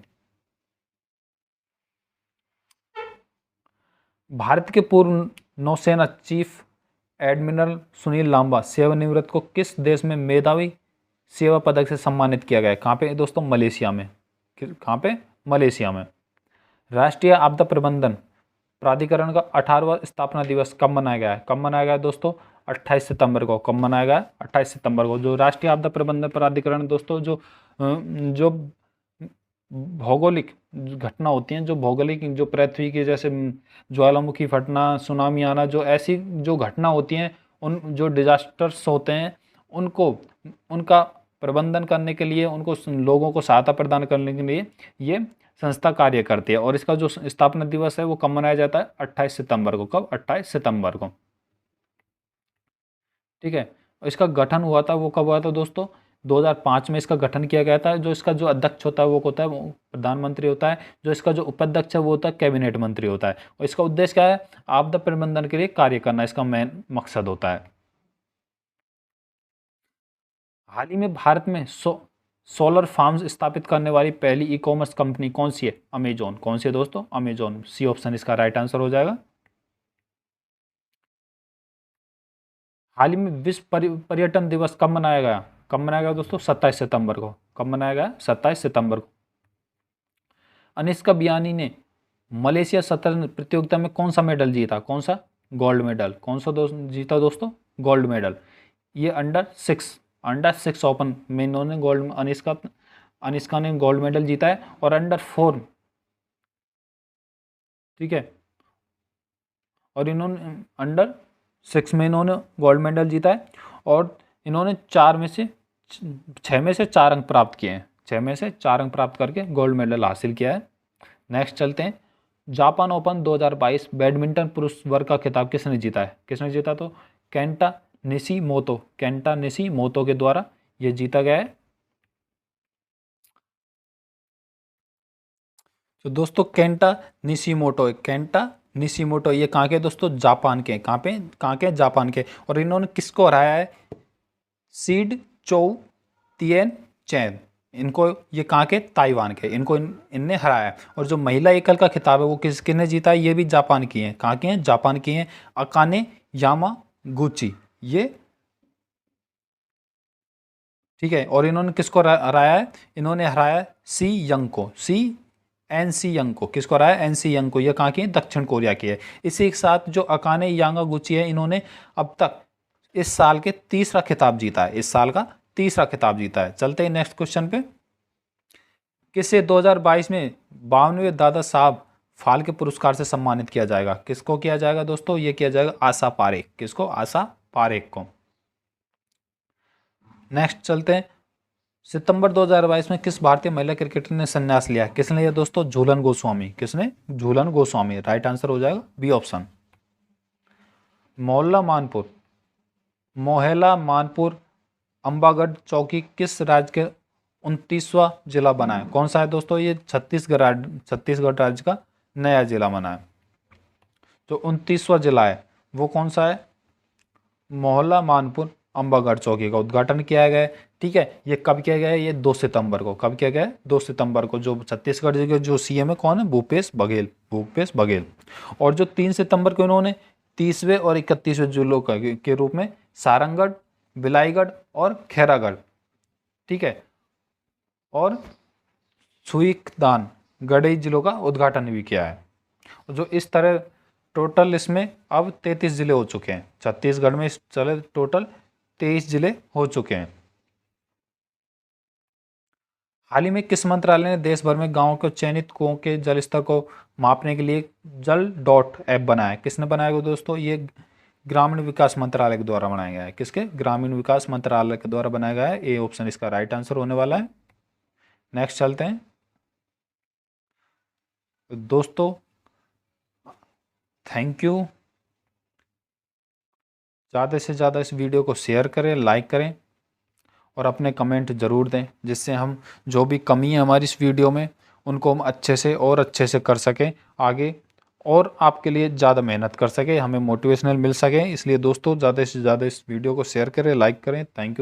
Bharat के पूर्व नौसेना चीफ एडमिरल सुनील लांबा सेवानिवृत्त को किस देश में मेधावी सेवा पदक से सम्मानित किया गया है? कहाँ पे दोस्तों? मलेशिया में। कहाँ पे? मलेशिया में। राष्ट्रीय आपदा प्रबंधन प्राधिकरण का 18वां स्थापना दिवस कब मनाया गया है? कब मनाया गया है दोस्तों? 28 सितंबर को। कब मनाया गया है? 28 सितंबर को। जो राष्ट्रीय आपदा प्रबंधन प्राधिकरण दोस्तों, जो भौगोलिक घटना होती हैं, जो भौगोलिक, जो पृथ्वी की जैसे ज्वालामुखी फटना, सुनामी आना, जो ऐसी जो घटना होती हैं, उन जो डिजास्टर्स होते हैं, उनका प्रबंधन करने के लिए, उनको लोगों को सहायता प्रदान करने के लिए ये संस्था कार्य करती है। और इसका जो स्थापना दिवस है वो कब मनाया जाता है? 28 सितंबर को। कब? 28 सितंबर को। ठीक है। इसका गठन हुआ था, वो कब हुआ था दोस्तों? 2005 में इसका गठन किया गया था। जो इसका जो अध्यक्ष होता है वो होता है, वो प्रधानमंत्री होता है। जो इसका जो उपाध्यक्ष है वो होता है कैबिनेट मंत्री होता है। और इसका उद्देश्य क्या है? आपदा प्रबंधन के लिए कार्य करना इसका मेन मकसद होता है। हाल ही में भारत में सोलर फार्म्स स्थापित करने वाली पहली ई कॉमर्स कंपनी कौन सी है? अमेजोन। कौन सी है दोस्तों? अमेजोन। सी ऑप्शन इसका राइट आंसर हो जाएगा। हाल ही में विश्व पर्यटन दिवस कब मनाया गया? कब मनाया गया दोस्तों? 27 सितंबर को। कब मनाया गया? 27 सितंबर को। अनिष्का बियानी ने मलेशिया शतरंज प्रतियोगिता में कौन सा मेडल जीता? कौन सा? Gold medal. कौन सा जीता दोस्तों? Gold medal. ये अंडर 6 ओपन में इन्होंने अनिष्का ने गोल्ड मेडल जीता है, और अंडर 4, ठीक है, और इन्होंने अंडर 6 में इन्होंने गोल्ड मेडल जीता है, और इन्होंने 6 में से 4 अंक प्राप्त किए हैं। 6 में से 4 अंक प्राप्त करके गोल्ड मेडल हासिल किया है। नेक्स्ट चलते हैं। जापान ओपन 2022 बैडमिंटन पुरुष वर्ग का खिताब किसने जीता है? किसने जीता? तो केंटा निशिमोतो के द्वारा ये जीता गया है। तो दोस्तों केंटा निशिमोटो ये कहाँ के दोस्तों? जापान के। कहाँ के? जापान के। और इन्होंने किसको हराया है? सीड चोउ तिएन चैन। इनको ये कहाँ के? ताइवान के। इनने हराया है। और जो महिला एकल का खिताब है वो किसने जीता है? ये भी जापान की हैं। कहाँ की हैं? जापान की हैं। अकाने यामागुची ये, ठीक है। और इन्होंने किसको हराया है? इन्होंने हराया सी यंग को। एनसी यंग को। किसको हराया? एनसी यंग को। ये कहाँ की है? दक्षिण कोरिया की है। इसी के साथ जो अकाने यामागुची है, इन्होंने अब तक इस साल के तीसरा खिताब जीता है। इस साल का तीसरा खिताब जीता है। चलते हैं नेक्स्ट क्वेश्चन पे। किसे 2022 में 52वें दादा साहब फाल्के पुरस्कार से सम्मानित किया जाएगा? किसको किया जाएगा दोस्तों? ये किया जाएगा आशा पारेख। किसको? आशा पारेख को। नेक्स्ट चलते हैं। सितंबर 2022 में किस भारतीय महिला क्रिकेटर ने संन्यास लिया? किसने लिया दोस्तों? झूलन गोस्वामी। किसने? झूलन गोस्वामी। राइट आंसर हो जाएगा बी ऑप्शन। मोहला मानपुर अंबागढ़ चौकी किस राज्य के 29वां जिला बना है? कौन सा है दोस्तों? ये छत्तीसगढ़ राज्य का नया जिला बना है। जो 29वां जिला है वो कौन सा है? मोहल्ला मानपुर अंबागढ़ चौकी का उद्घाटन किया गया है। ठीक है। ये कब किया गया है? ये 2 सितंबर को। कब किया गया है? 2 सितंबर को। जो छत्तीसगढ़ के जो सीएम है कौन है? भूपेश बघेल। और जो 3 सितंबर को इन्होंने 30वें और 31वें जिलों के रूप में सारंगढ़, बिलाईगढ़ और खैरागढ़, ठीक है, और सुईकदान गढ़ई जिलों का उद्घाटन भी किया है। जो इस तरह टोटल इसमें अब 33 जिले हो चुके हैं। छत्तीसगढ़ में इस तरह टोटल 23 जिले हो चुके हैं। हाल ही में किस मंत्रालय ने देश भर में गांवों के चयनित कुओं के जल स्तर को मापने के लिए जल डॉट ऐप बनाया है? किसने बनाया दोस्तों? ये ग्रामीण विकास मंत्रालय के द्वारा बनाया गया है। किसके? ग्रामीण विकास मंत्रालय के द्वारा बनाया गया है। ए ऑप्शन इसका राइट आंसर होने वाला है। नेक्स्ट चलते हैं दोस्तों। Thank you. ज़्यादा से ज़्यादा इस वीडियो को शेयर करें, लाइक करें और अपने कमेंट ज़रूर दें, जिससे हम जो भी कमी है हमारी इस वीडियो में उनको हम अच्छे से कर सकें आगे, और आपके लिए ज़्यादा मेहनत कर सकें, हमें मोटिवेशनल मिल सके। इसलिए दोस्तों ज़्यादा से ज़्यादा इस वीडियो को शेयर करें, लाइक करें। Thank you.